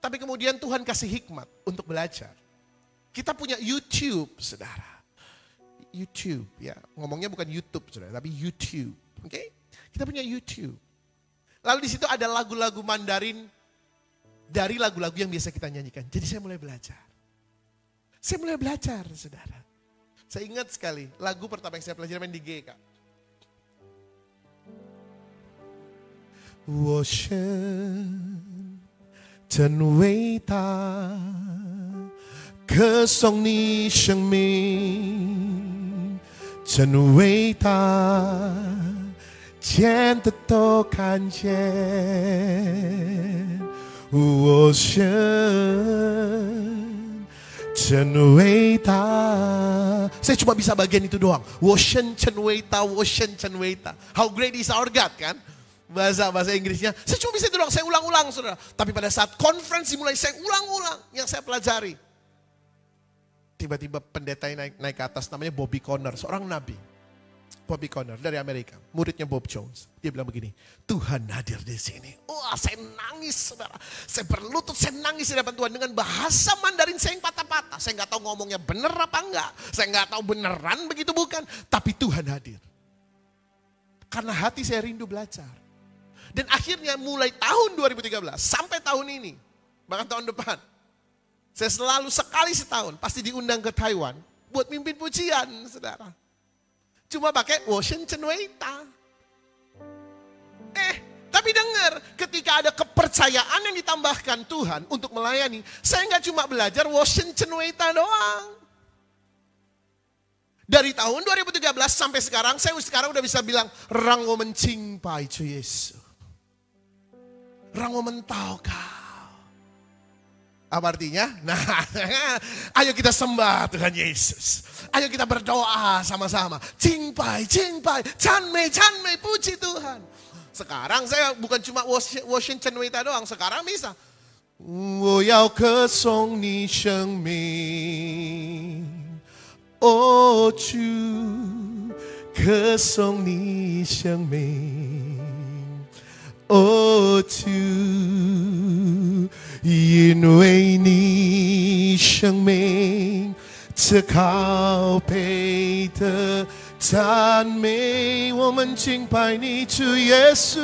Tapi kemudian Tuhan kasih hikmat untuk belajar. Kita punya YouTube, saudara. YouTube ya, ngomongnya bukan YouTube saudara, tapi YouTube. Oke? Kita punya YouTube. Lalu di situ ada lagu-lagu Mandarin dari lagu-lagu yang biasa kita nyanyikan. Jadi saya mulai belajar. Saya mulai belajar, saudara. Saya ingat sekali, lagu pertama yang saya pelajari main di G, Kak. 我深真伟大，歌颂你生命真伟大，见的都看见。我深真伟大。Saya cuma bisa bagian itu doang. 我深真伟大，我深真伟大。How great is our God, kan? Bahasa Inggrisnya. Saya cuma bisa itu doang, saya ulang-ulang, saudara. Tapi pada saat konferensi mulai saya ulang-ulang yang saya pelajari. Tiba-tiba pendeta yang naik ke atas, namanya Bobby Conner, seorang nabi. Bobby Conner dari Amerika, muridnya Bob Jones. Dia bilang begini, Tuhan hadir di sini. Wah, saya nangis, saudara. Saya berlutut, saya nangis di hadapan Tuhan dengan bahasa Mandarin saya yang patah-patah. Saya nggak tahu ngomongnya bener apa enggak. Saya nggak tahu beneran begitu bukan. Tapi Tuhan hadir. Karena hati saya rindu belajar. Dan akhirnya mulai tahun 2013 sampai tahun ini, bahkan tahun depan, saya selalu sekali setahun pasti diundang ke Taiwan buat mimpin pujian, saudara. Cuma pakai 我深真伟大. Tapi dengar, ketika ada kepercayaan yang ditambahkan Tuhan untuk melayani, saya nggak cuma belajar 我深真伟大 doang. Dari tahun 2013 sampai sekarang, saya sekarang udah bisa bilang, 让我们敬拜主耶稣. 让我们祷告. Apa artinya? Nah, ayo kita sembah Tuhan Yesus. Ayo kita berdoa sama-sama. 敬拜, 敬拜, 赞美, 赞美, puji Tuhan. Sekarang saya bukan cuma 我深真伟大 doang. Sekarang bisa. 我要歌颂你生命. Oh 主, 歌颂你生命. Oh 主，因为你生命这高配的赞美，我们敬拜你主耶稣。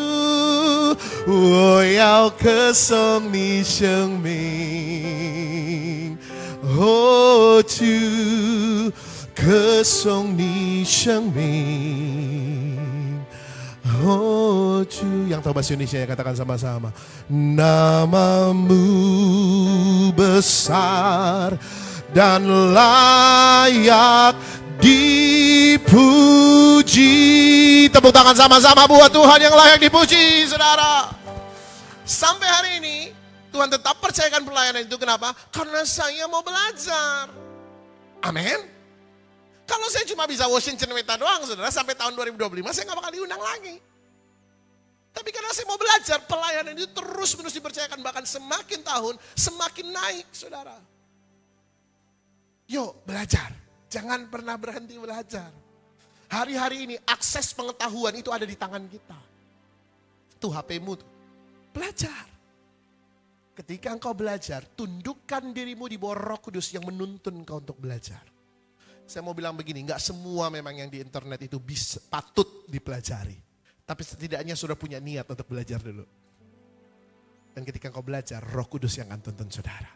我要歌颂你生命，哦主，歌颂你生命。Oh Ju, yang tahu bahasa Indonesia ya katakan sama-sama. Namamu besar dan layak dipuji. Tepuk tangan sama-sama buat Tuhan yang layak dipuji, saudara. Sampai hari ini Tuhan tetap percayakan pelayanan itu. Kenapa? Karena saya mau belajar. Amin. Kalau saya cuma bisa 我深真伟大 doang, saudara, sampai tahun 2025 saya nggak bakal diundang lagi. Tapi karena saya mau belajar, pelayanan itu terus-menerus dipercayakan. Bahkan semakin tahun, semakin naik, saudara. Yuk, belajar. Jangan pernah berhenti belajar. Hari-hari ini, akses pengetahuan itu ada di tangan kita. Tuh HP-mu tuh. Belajar. Ketika engkau belajar, tundukkan dirimu di bawah Roh Kudus yang menuntun engkau untuk belajar. Saya mau bilang begini, enggak semua memang yang di internet itu bisa, patut dipelajari. Tapi setidaknya sudah punya niat untuk belajar dulu. Dan ketika engkau belajar, Roh Kudus yang akan tuntun saudara.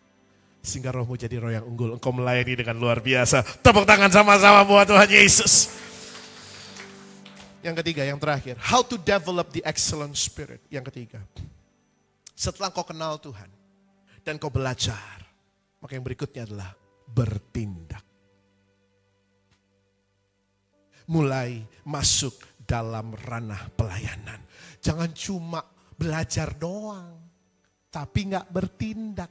Sehingga rohmu jadi roh yang unggul, engkau melayani dengan luar biasa. Tepuk tangan sama-sama buat Tuhan Yesus. Yang ketiga, yang terakhir, how to develop the excellent spirit. Yang ketiga, setelah engkau kenal Tuhan dan kau belajar, maka yang berikutnya adalah bertindak. Mulai masuk dalam ranah pelayanan. Jangan cuma belajar doang, tapi gak bertindak.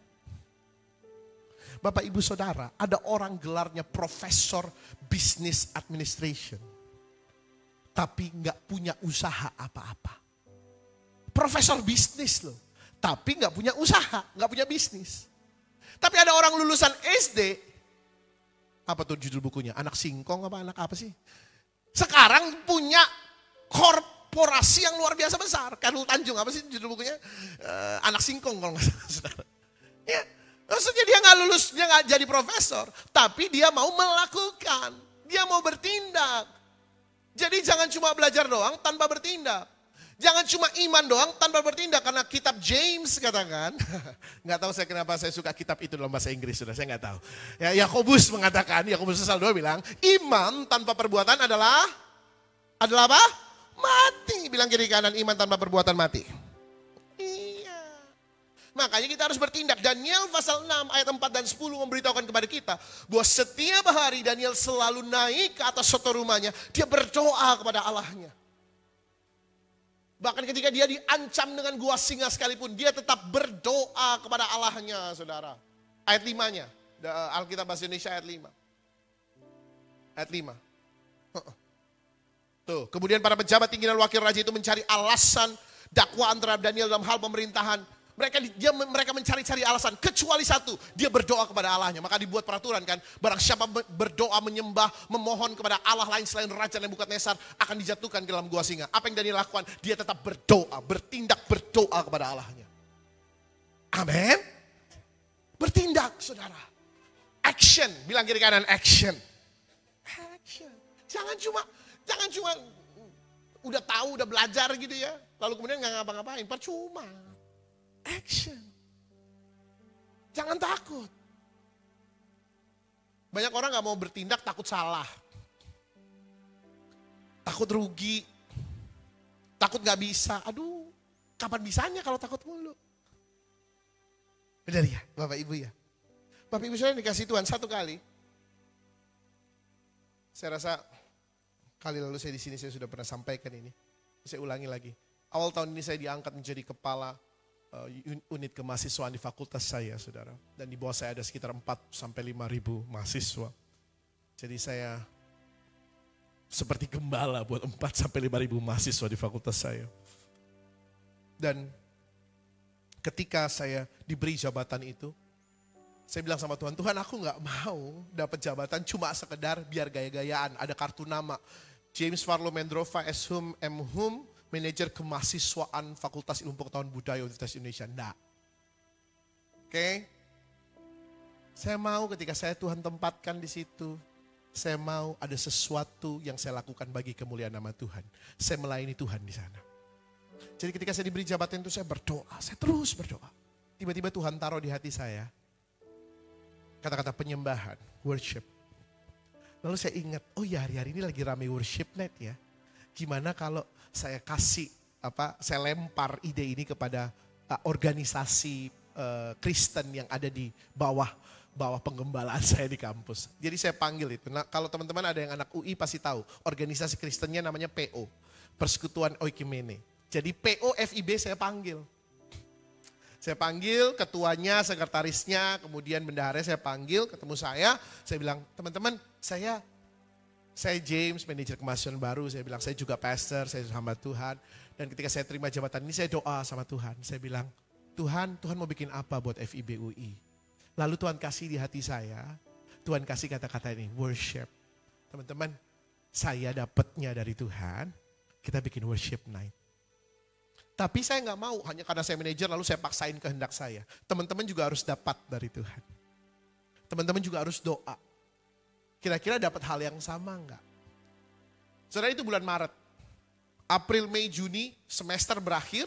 Bapak Ibu Saudara, ada orang gelarnya Profesor Business Administration, tapi gak punya usaha apa-apa. Profesor bisnis loh, tapi gak punya usaha, gak punya bisnis. Tapi ada orang lulusan SD, apa tuh judul bukunya? Anak singkong anak apa sih? Sekarang punya korporasi yang luar biasa besar. Khairul Tanjung, apa sih judul bukunya? Anak singkong kalau nggak salah. Ya, maksudnya dia nggak lulus, dia nggak jadi profesor, tapi dia mau melakukan, dia mau bertindak. Jadi jangan cuma belajar doang tanpa bertindak. Jangan cuma iman doang tanpa bertindak. Karena kitab James katakan, nggak tahu saya kenapa saya suka kitab itu dalam bahasa Inggris, sudah saya nggak tahu. Ya, Yakobus mengatakan, Yakobus pasal 2 bilang, iman tanpa perbuatan adalah apa? Mati. Bilang kiri kanan, iman tanpa perbuatan mati. Iya. Makanya kita harus bertindak. Daniel pasal 6 ayat 4 dan 10 memberitahukan kepada kita bahwa setiap hari Daniel selalu naik ke atas soto rumahnya. Dia berdoa kepada Allahnya. Bahkan ketika dia diancam dengan gua singa sekalipun, dia tetap berdoa kepada Allahnya, saudara. Ayat 5-nya, Alkitab Bahasa Indonesia ayat 5. Ayat 5. Tuh, kemudian para pejabat tinggi dan wakil raja itu mencari alasan dakwaan terhadap Daniel dalam hal pemerintahan. Mereka mencari-cari alasan, kecuali satu, dia berdoa kepada Allahnya. Maka dibuat peraturan kan, barang siapa berdoa, menyembah, memohon kepada Allah lain selain Raja Nebukadnezar akan dijatuhkan ke dalam gua singa. Apa yang Daniel lakukan? Dia tetap berdoa, bertindak berdoa kepada Allahnya. Amin. Bertindak, saudara. Action, bilang kiri kanan, action. Action. Jangan cuma udah tahu, udah belajar gitu ya. Lalu kemudian nggak ngapa-ngapain, percuma. Action. Jangan takut. Banyak orang gak mau bertindak takut salah. Takut rugi. Takut gak bisa. Aduh, kapan bisanya kalau takut mulu? Benar ya, Bapak Ibu ya? Bapak Ibu saya dikasih Tuhan satu kali. Saya rasa kali lalu saya di sini saya sudah pernah sampaikan ini. Saya ulangi lagi. Awal tahun ini saya diangkat menjadi kepala unit kemahasiswaan di fakultas saya, saudara. Dan di bawah saya ada sekitar 4-5 ribu mahasiswa. Jadi saya seperti gembala buat 4-5 ribu mahasiswa di fakultas saya. Dan ketika saya diberi jabatan itu, saya bilang sama Tuhan, Tuhan aku gak mau dapat jabatan cuma sekedar biar gaya-gayaan. Ada kartu nama, James Farlow Mendrova S.Hum M.Hum, manajer kemahasiswaan Fakultas Ilmu Pengetahuan Budaya Universitas Indonesia. Enggak. Oke. Saya mau ketika saya Tuhan tempatkan di situ, saya mau ada sesuatu yang saya lakukan bagi kemuliaan nama Tuhan. Saya melayani Tuhan di sana. Jadi ketika saya diberi jabatan itu saya berdoa, saya terus berdoa. Tiba-tiba Tuhan taruh di hati saya kata-kata penyembahan, worship. Lalu saya ingat, oh ya hari-hari ini lagi ramai worship night ya. Gimana kalau saya saya lempar ide ini kepada organisasi Kristen yang ada di bawah penggembalaan saya di kampus. Jadi saya panggil itu. Nah, kalau teman-teman ada yang anak UI pasti tahu, organisasi Kristennya namanya PO, Persekutuan Oikumene. Jadi PO FIB saya panggil. Saya panggil ketuanya, sekretarisnya, kemudian bendaharanya saya panggil, ketemu saya bilang, teman-teman saya James, manajer kemahasiswaan baru, saya bilang saya juga pastor, saya hamba Tuhan. Dan ketika saya terima jabatan ini saya doa sama Tuhan. Saya bilang, Tuhan mau bikin apa buat FIB UI? Lalu Tuhan kasih di hati saya, Tuhan kasih kata-kata ini, worship. Teman-teman, saya dapatnya dari Tuhan, kita bikin worship night. Tapi saya gak mau, hanya karena saya manajer lalu saya paksain kehendak saya. Teman-teman juga harus dapat dari Tuhan. Teman-teman juga harus doa. Kira-kira dapat hal yang sama enggak? Saudara itu bulan Maret. April, Mei, Juni, semester berakhir.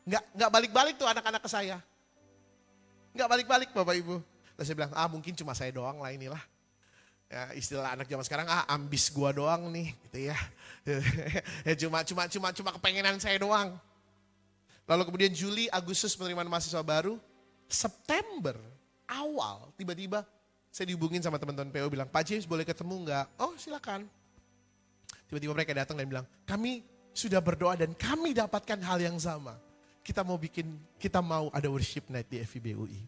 Enggak balik-balik tuh anak-anak ke saya. Enggak balik-balik Bapak Ibu. Lalu saya bilang, mungkin cuma saya doang lah inilah. Ya, istilah anak zaman sekarang, ambis gua doang nih. Gitu ya. Ya cuma kepengenan saya doang. Lalu kemudian Juli, Agustus penerimaan mahasiswa baru. September awal tiba-tiba saya dihubungin sama teman-teman PO bilang, Pak James boleh ketemu enggak? Oh silakan. Tiba-tiba mereka datang dan bilang, kami sudah berdoa dan kami dapatkan hal yang sama. Kita mau ada worship night di FIB UI.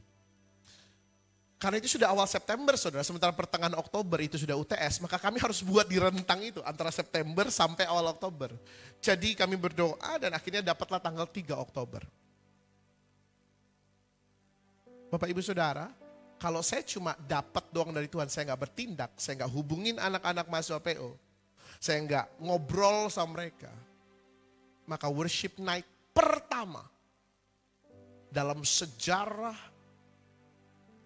Karena itu sudah awal September saudara, sementara pertengahan Oktober itu sudah UTS, maka kami harus buat di rentang itu antara September sampai awal Oktober. Jadi kami berdoa dan akhirnya dapatlah tanggal 3 Oktober. Bapak Ibu Saudara, kalau saya cuma dapat doang dari Tuhan, saya gak bertindak, saya gak hubungin anak-anak mahasiswa PO, saya gak ngobrol sama mereka, maka worship night pertama dalam sejarah,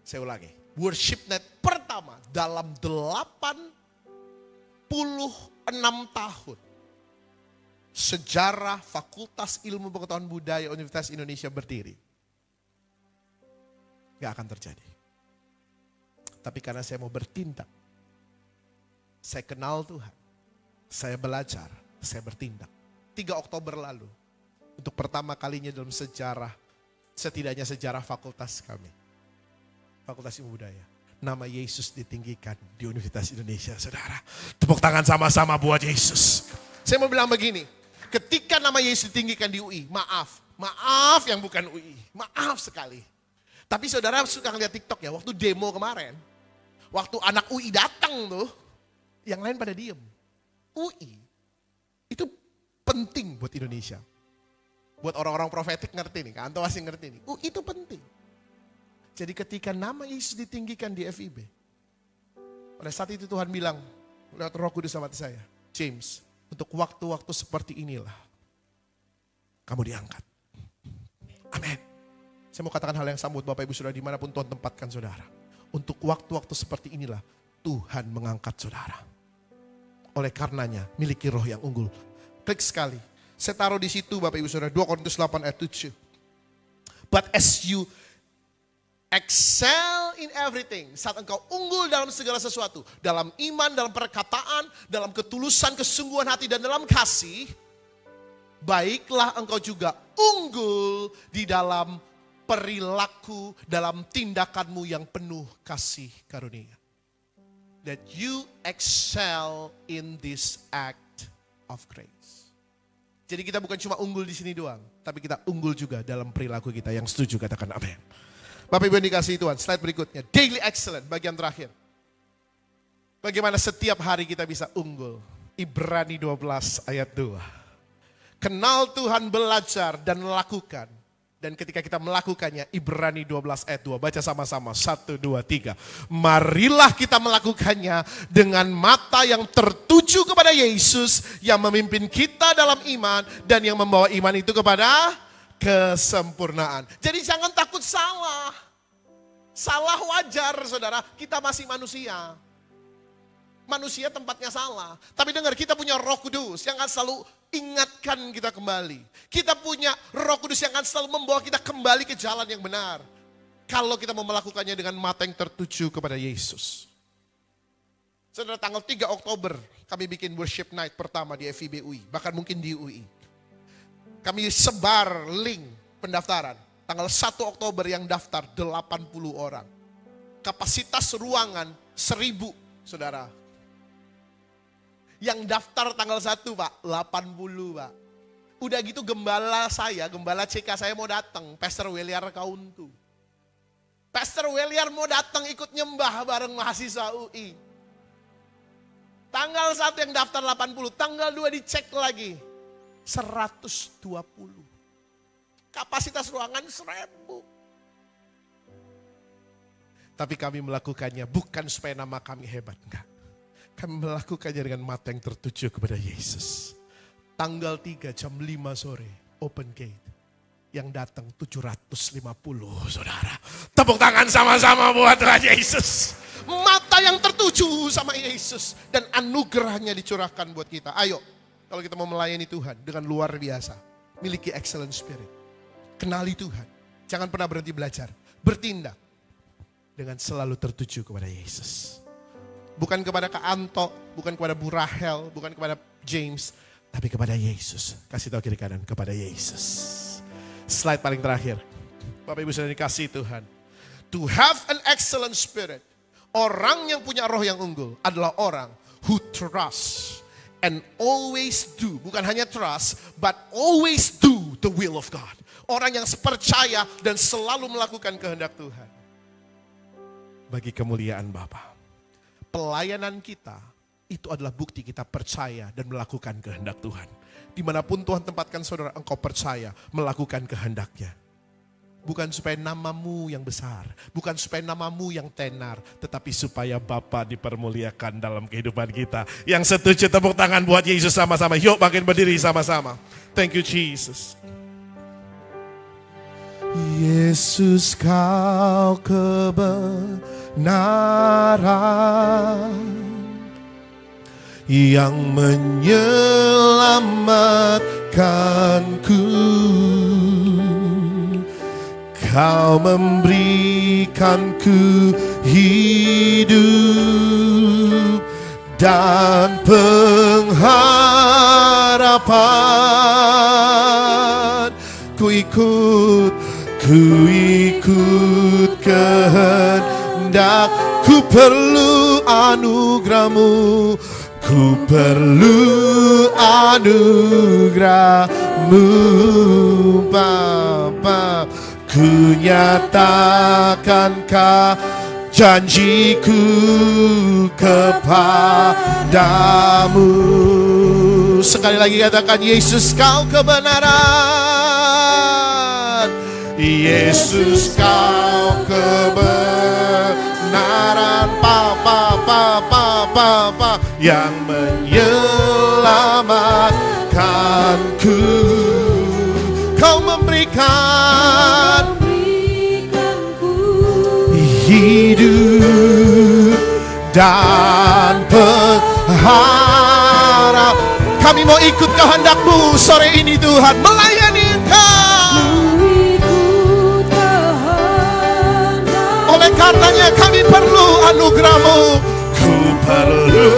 saya ulangi, worship night pertama dalam 86 tahun, sejarah Fakultas Ilmu Pengetahuan Budaya Universitas Indonesia berdiri. Gak akan terjadi. Tapi karena saya mau bertindak, saya kenal Tuhan, saya belajar, saya bertindak. 3 Oktober lalu, untuk pertama kalinya dalam sejarah, setidaknya sejarah fakultas kami, Fakultas Ilmu Budaya, nama Yesus ditinggikan di Universitas Indonesia, saudara. Tepuk tangan sama-sama buat Yesus. Saya mau bilang begini, ketika nama Yesus ditinggikan di UI, maaf yang bukan UI, maaf sekali. Tapi saudara suka ngeliat TikTok ya, waktu demo kemarin, waktu anak UI datang tuh, yang lain pada diem. UI itu penting buat Indonesia. Buat orang-orang profetik ngerti nih, Kak Anto masih ngerti nih. UI itu penting. Jadi ketika nama Yesus ditinggikan di FIB, pada saat itu Tuhan bilang, lewat Roh Kudus sama saya, James, untuk waktu-waktu seperti inilah, kamu diangkat. Amin. Saya mau katakan hal yang sama buat Bapak Ibu Saudara dimanapun Tuhan tempatkan saudara. Untuk waktu-waktu seperti inilah, Tuhan mengangkat saudara. Oleh karenanya, miliki roh yang unggul. Klik sekali. Saya taruh di situ Bapak Ibu Saudara, 2 Korintus 8 ayat 7. But as you excel in everything, saat engkau unggul dalam segala sesuatu, dalam iman, dalam perkataan, dalam ketulusan, kesungguhan hati, dan dalam kasih, baiklah engkau juga unggul di dalam perilaku, dalam tindakanmu yang penuh kasih karunia. That you excel in this act of grace. Jadi kita bukan cuma unggul di sini doang, tapi kita unggul juga dalam perilaku kita. Yang setuju katakan amin. Bapak Ibu yang dikasihi Tuhan, slide berikutnya. Daily excellence, bagian terakhir. Bagaimana setiap hari kita bisa unggul. Ibrani 12 ayat 2. Kenal Tuhan, belajar dan lakukan. Dan ketika kita melakukannya, Ibrani 12 ayat 2. Baca sama-sama, 1, 2, 3. Marilah kita melakukannya dengan mata yang tertuju kepada Yesus, yang memimpin kita dalam iman, dan yang membawa iman itu kepada kesempurnaan. Jadi jangan takut salah. Salah wajar saudara, kita masih manusia. Manusia tempatnya salah. Tapi dengar, kita punya Roh Kudus yang akan selalu ingatkan kita kembali. Kita punya Roh Kudus yang akan selalu membawa kita kembali ke jalan yang benar. Kalau kita mau melakukannya dengan mata yang tertuju kepada Yesus. Saudara, tanggal 3 Oktober kami bikin worship night pertama di FIB UI. Bahkan mungkin di UI. Kami sebar link pendaftaran. Tanggal 1 Oktober yang daftar 80 orang. Kapasitas ruangan 1000, saudara. Yang daftar tanggal 1 Pak, 80 Pak. Udah gitu gembala CK saya mau datang, Pastor Weliar Kauntu. Pastor Weliar mau datang ikut nyembah bareng mahasiswa UI. Tanggal 1 yang daftar 80, tanggal 2 dicek lagi. 120. Kapasitas ruangan 1000. Tapi kami melakukannya bukan supaya nama kami hebat, enggak. Kami melakukannya dengan mata yang tertuju kepada Yesus. Tanggal 3 jam 5 sore, open gate. Yang datang 750 saudara. Tepuk tangan sama-sama buat Tuhan Yesus. Mata yang tertuju sama Yesus. Dan anugerahnya dicurahkan buat kita. Ayo, kalau kita mau melayani Tuhan dengan luar biasa. Miliki excellent spirit. Kenali Tuhan. Jangan pernah berhenti belajar. Bertindak. Dengan selalu tertuju kepada Yesus. Bukan kepada Kak Anto, bukan kepada Bu Rahel, bukan kepada James, tapi kepada Yesus. Kasih tahu kiri kanan, kepada Yesus. Slide paling terakhir. Bapak Ibu sudah dikasih Tuhan. To have an excellent spirit. Orang yang punya roh yang unggul adalah orang who trust and always do. Bukan hanya trust, but always do the will of God. Orang yang percaya dan selalu melakukan kehendak Tuhan. Bagi kemuliaan Bapa. Pelayanan kita itu adalah bukti kita percaya dan melakukan kehendak Tuhan. Dimanapun Tuhan tempatkan saudara, engkau percaya melakukan kehendaknya. Bukan supaya namamu yang besar, bukan supaya namamu yang tenar, tetapi supaya Bapa dipermuliakan dalam kehidupan kita. Yang setuju tepuk tangan buat Yesus sama-sama. Yuk makin berdiri sama-sama. Thank you Jesus. Yesus kau kebenaran, yang menyelamatkanku. Kau memberikanku hidup dan pengharapan. Ku ikut kehendak. Ku perlu anugerah-Mu, ku perlu anugerah-Mu, Bapa. Ku nyatakan janjiku kepadamu. Sekali lagi katakan, Yesus Kau kebenaran. Yesus Kau kebenaran, Papa, yang menyelamatkanku. Kau memberikan hidup dan pengharapan. Kami mau ikut kehendak-Mu sore ini Tuhan, melayani Engkau. Oleh karenanya kami perlu anugerah-Mu. Ku perlu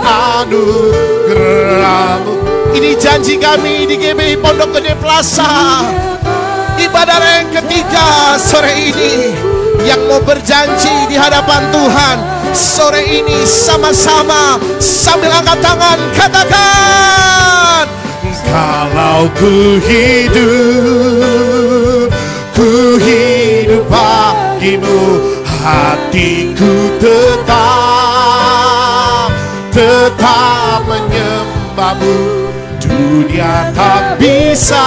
anugerah-Mu. Ini janji kami di GBI Pondok Gede Plaza. Ibadah yang ketiga sore ini, yang mau berjanji di hadapan Tuhan sore ini sama-sama sambil angkat tangan katakan, kalau ku hidup bagimu, hatiku tetap menyembah-Mu. Dunia tak bisa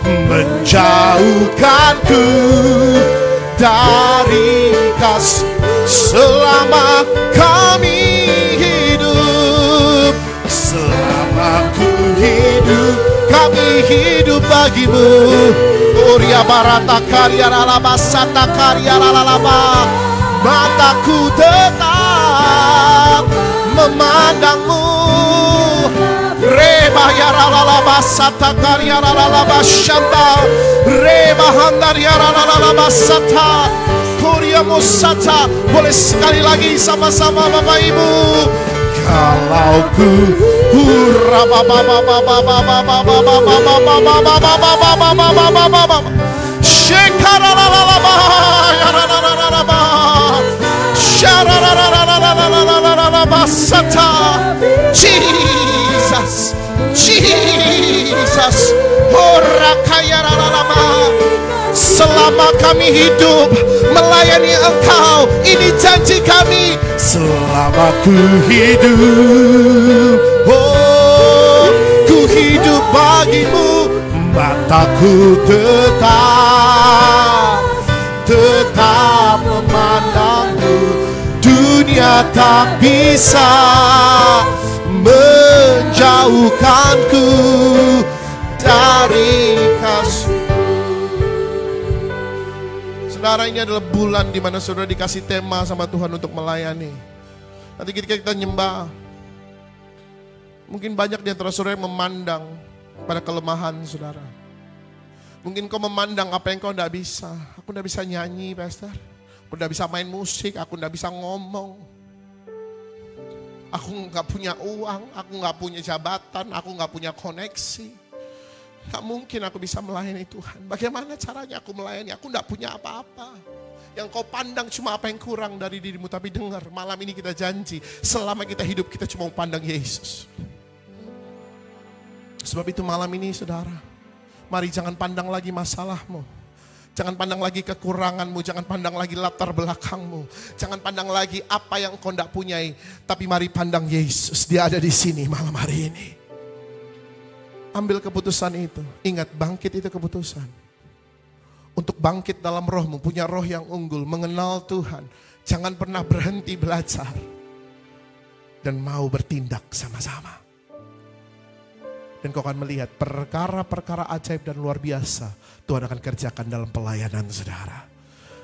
menjauhkanku dari kasih selama kami hidup. Selama ku hidup, kami hidup bagimu. Uria barata karya lalaba sata karya lalaba. Mataku tetap memandang-Mu. Reba ya lalaba sata karya lalaba shanda. Reba handar ya lalaba sata. Korea Mosata. Boleh sekali lagi sama-sama Bapak Ibu. Kalau ku Jesus, Jesus, selama kami hidup melayani Engkau, ini janji kami. Selama ku hidup, oh, ku hidup bagimu. Mataku tetap memandang-Mu. Dunia tak bisa menjauhkanku dari kasih. Saudara, ini adalah bulan di mana saudara dikasih tema sama Tuhan untuk melayani. Nanti ketika kita nyembah, mungkin banyak di antara saudara yang memandang pada kelemahan saudara. Mungkin kau memandang apa yang kau tidak bisa. Aku tidak bisa nyanyi, Pastor. Aku tidak bisa main musik, aku tidak bisa ngomong. Aku nggak punya uang, aku nggak punya jabatan, aku nggak punya koneksi. Gak mungkin aku bisa melayani Tuhan. Bagaimana caranya aku melayani? Aku gak punya apa-apa. Yang kau pandang cuma apa yang kurang dari dirimu. Tapi dengar, malam ini kita janji, selama kita hidup kita cuma pandang Yesus. Sebab itu malam ini saudara, mari jangan pandang lagi masalahmu. Jangan pandang lagi kekuranganmu. Jangan pandang lagi latar belakangmu. Jangan pandang lagi apa yang kau gak punyai. Tapi mari pandang Yesus. Dia ada di sini malam hari ini. Ambil keputusan itu. Ingat, bangkit itu keputusan. Untuk bangkit dalam rohmu, punya roh yang unggul, mengenal Tuhan. Jangan pernah berhenti belajar. Dan mau bertindak sama-sama. Dan kau akan melihat perkara-perkara ajaib dan luar biasa Tuhan akan kerjakan dalam pelayanan saudara.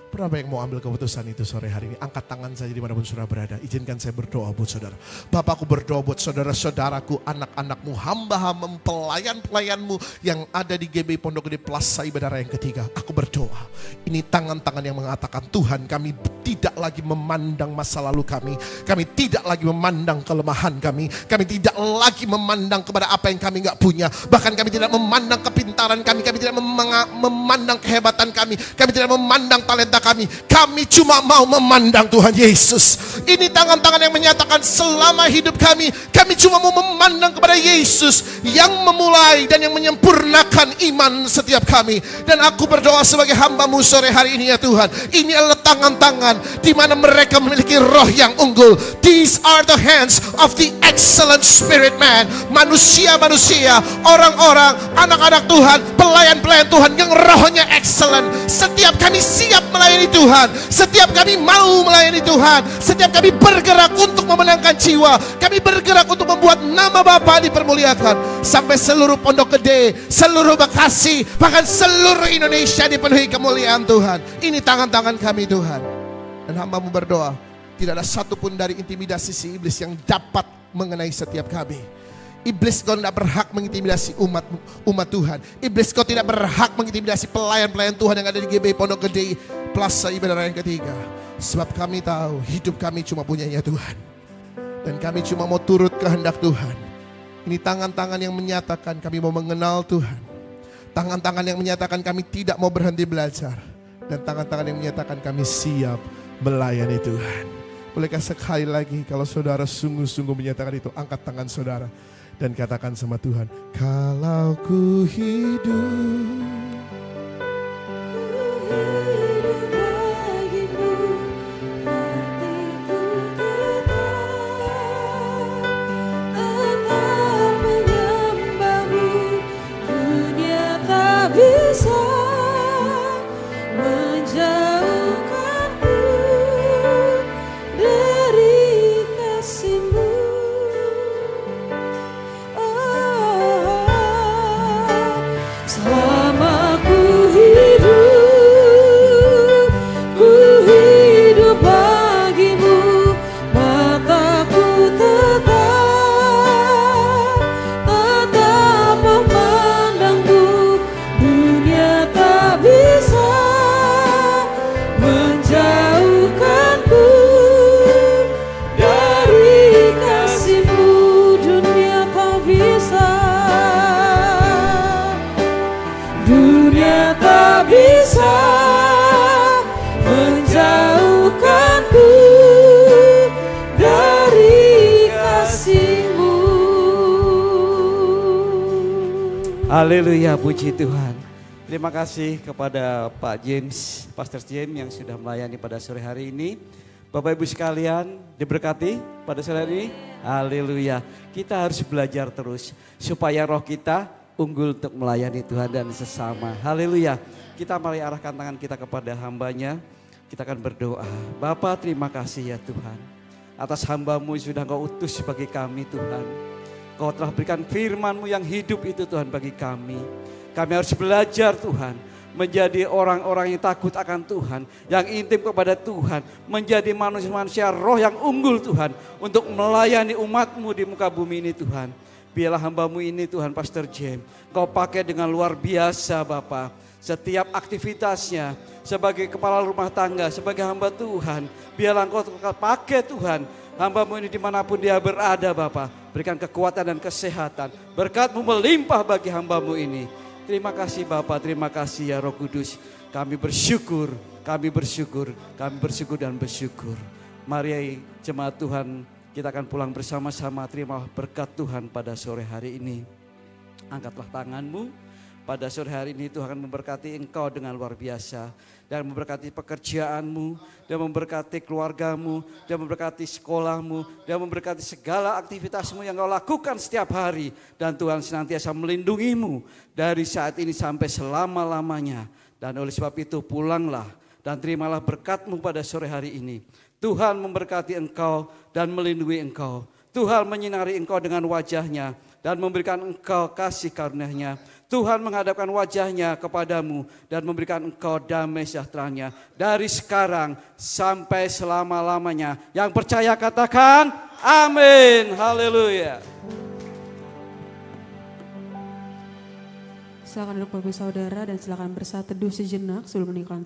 Berapa yang mau ambil keputusan itu sore hari ini? Angkat tangan saja dimanapun saudara berada. Izinkan saya berdoa buat saudara. Bapak, aku berdoa buat saudara-saudaraku, anak-anakmu, hamba-hamba, pelayan-pelayanmu yang ada di GB Pondok Gede Plaza Ibadah Raya yang ketiga. Aku berdoa. Ini tangan-tangan yang mengatakan, Tuhan, kami tidak lagi memandang masa lalu kami. Kami tidak lagi memandang kelemahan kami. Kami tidak lagi memandang kepada apa yang kami gak punya. Bahkan kami tidak memandang kepintaran kami. Kami tidak memandang kehebatan kami. Kami tidak memandang talenta kami. Kami cuma mau memandang Tuhan Yesus. Ini tangan-tangan yang menyatakan selama hidup kami cuma mau memandang kepada Yesus yang memulai dan yang menyempurnakan iman setiap kami. Dan aku berdoa sebagai hamba-Mu sore hari ini ya Tuhan. Ini adalah tangan-tangan di mana mereka memiliki roh yang unggul. These are the hands of the excellent spirit man. Manusia-manusia, orang-orang, anak-anak Tuhan, pelayan-pelayan Tuhan yang rohnya excellent. Setiap kami siap melayani Tuhan. Setiap kami mau melayani Tuhan. Setiap kami bergerak untuk memenangkan jiwa. Kami bergerak untuk membuat nama Bapa dipermuliakan. Sampai seluruh Pondok Gede, seluruh Bekasi, bahkan seluruh Indonesia dipenuhi kemuliaan Tuhan. Ini tangan-tangan kami Tuhan. Dan hamba-Mu berdoa, tidak ada satupun dari intimidasi si iblis yang dapat mengenai setiap kami. Iblis, kau tidak berhak mengintimidasi umat Tuhan. Iblis, kau tidak berhak mengintimidasi pelayan-pelayan Tuhan yang ada di GB Pondok Gede Plaza Ibadah Raya yang ketiga. Sebab kami tahu hidup kami cuma punyanya Tuhan. Dan kami cuma mau turut kehendak Tuhan. Ini tangan-tangan yang menyatakan kami mau mengenal Tuhan. Tangan-tangan yang menyatakan kami tidak mau berhenti belajar. Dan tangan-tangan yang menyatakan kami siap melayani Tuhan. Bolehkah sekali lagi kalau saudara sungguh-sungguh menyatakan itu, angkat tangan saudara dan katakan sama Tuhan, kalau ku hidup Haleluya, puji Tuhan. Terima kasih kepada Pak James, Pastor James yang sudah melayani pada sore hari ini. Bapak Ibu sekalian, diberkati pada sore hari ini. Haleluya. Kita harus belajar terus supaya roh kita unggul untuk melayani Tuhan dan sesama. Haleluya. Kita mari arahkan tangan kita kepada hamba-Nya. Kita akan berdoa. Bapa, terima kasih ya Tuhan. Atas hamba-Mu sudah Engkau utus bagi kami Tuhan. Kau telah berikan firman-Mu yang hidup itu Tuhan bagi kami. Kami harus belajar Tuhan. Menjadi orang-orang yang takut akan Tuhan. Yang intim kepada Tuhan. Menjadi manusia-manusia roh yang unggul Tuhan. Untuk melayani umat-Mu di muka bumi ini Tuhan. Biarlah hamba-Mu ini Tuhan Pastor James. Kau pakai dengan luar biasa Bapa. Setiap aktivitasnya. Sebagai kepala rumah tangga. Sebagai hamba Tuhan. Biarlah Engkau pakai Tuhan. Hamba-Mu ini dimanapun dia berada Bapa. Berikan kekuatan dan kesehatan. Berkat-Mu melimpah bagi hamba-Mu ini. Terima kasih Bapa, terima kasih ya Roh Kudus. Kami bersyukur, kami bersyukur, kami bersyukur dan bersyukur. Mari jemaat Tuhan, kita akan pulang bersama-sama. Terima berkat Tuhan pada sore hari ini. Angkatlah tanganmu. Pada sore hari ini Tuhan akan memberkati engkau dengan luar biasa. Dan memberkati pekerjaanmu, dan memberkati keluargamu, dan memberkati sekolahmu, dan memberkati segala aktivitasmu yang kau lakukan setiap hari. Dan Tuhan senantiasa melindungimu dari saat ini sampai selama-lamanya. Dan oleh sebab itu pulanglah dan terimalah berkat-Mu pada sore hari ini. Tuhan memberkati engkau dan melindungi engkau. Tuhan menyinari engkau dengan wajah-Nya dan memberikan engkau kasih karunia-Nya. Tuhan menghadapkan wajahnya kepadamu dan memberikan engkau damai sejahtera-Nya dari sekarang sampai selama-lamanya. Yang percaya katakan amin. Haleluya. Silakan duduk Bapak Saudara dan silakan bersatu teduh sejenak sebelum meninggalkan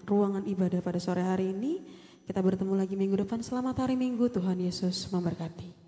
ruangan ibadah pada sore hari ini. Kita bertemu lagi minggu depan. Selamat hari Minggu, Tuhan Yesus memberkati.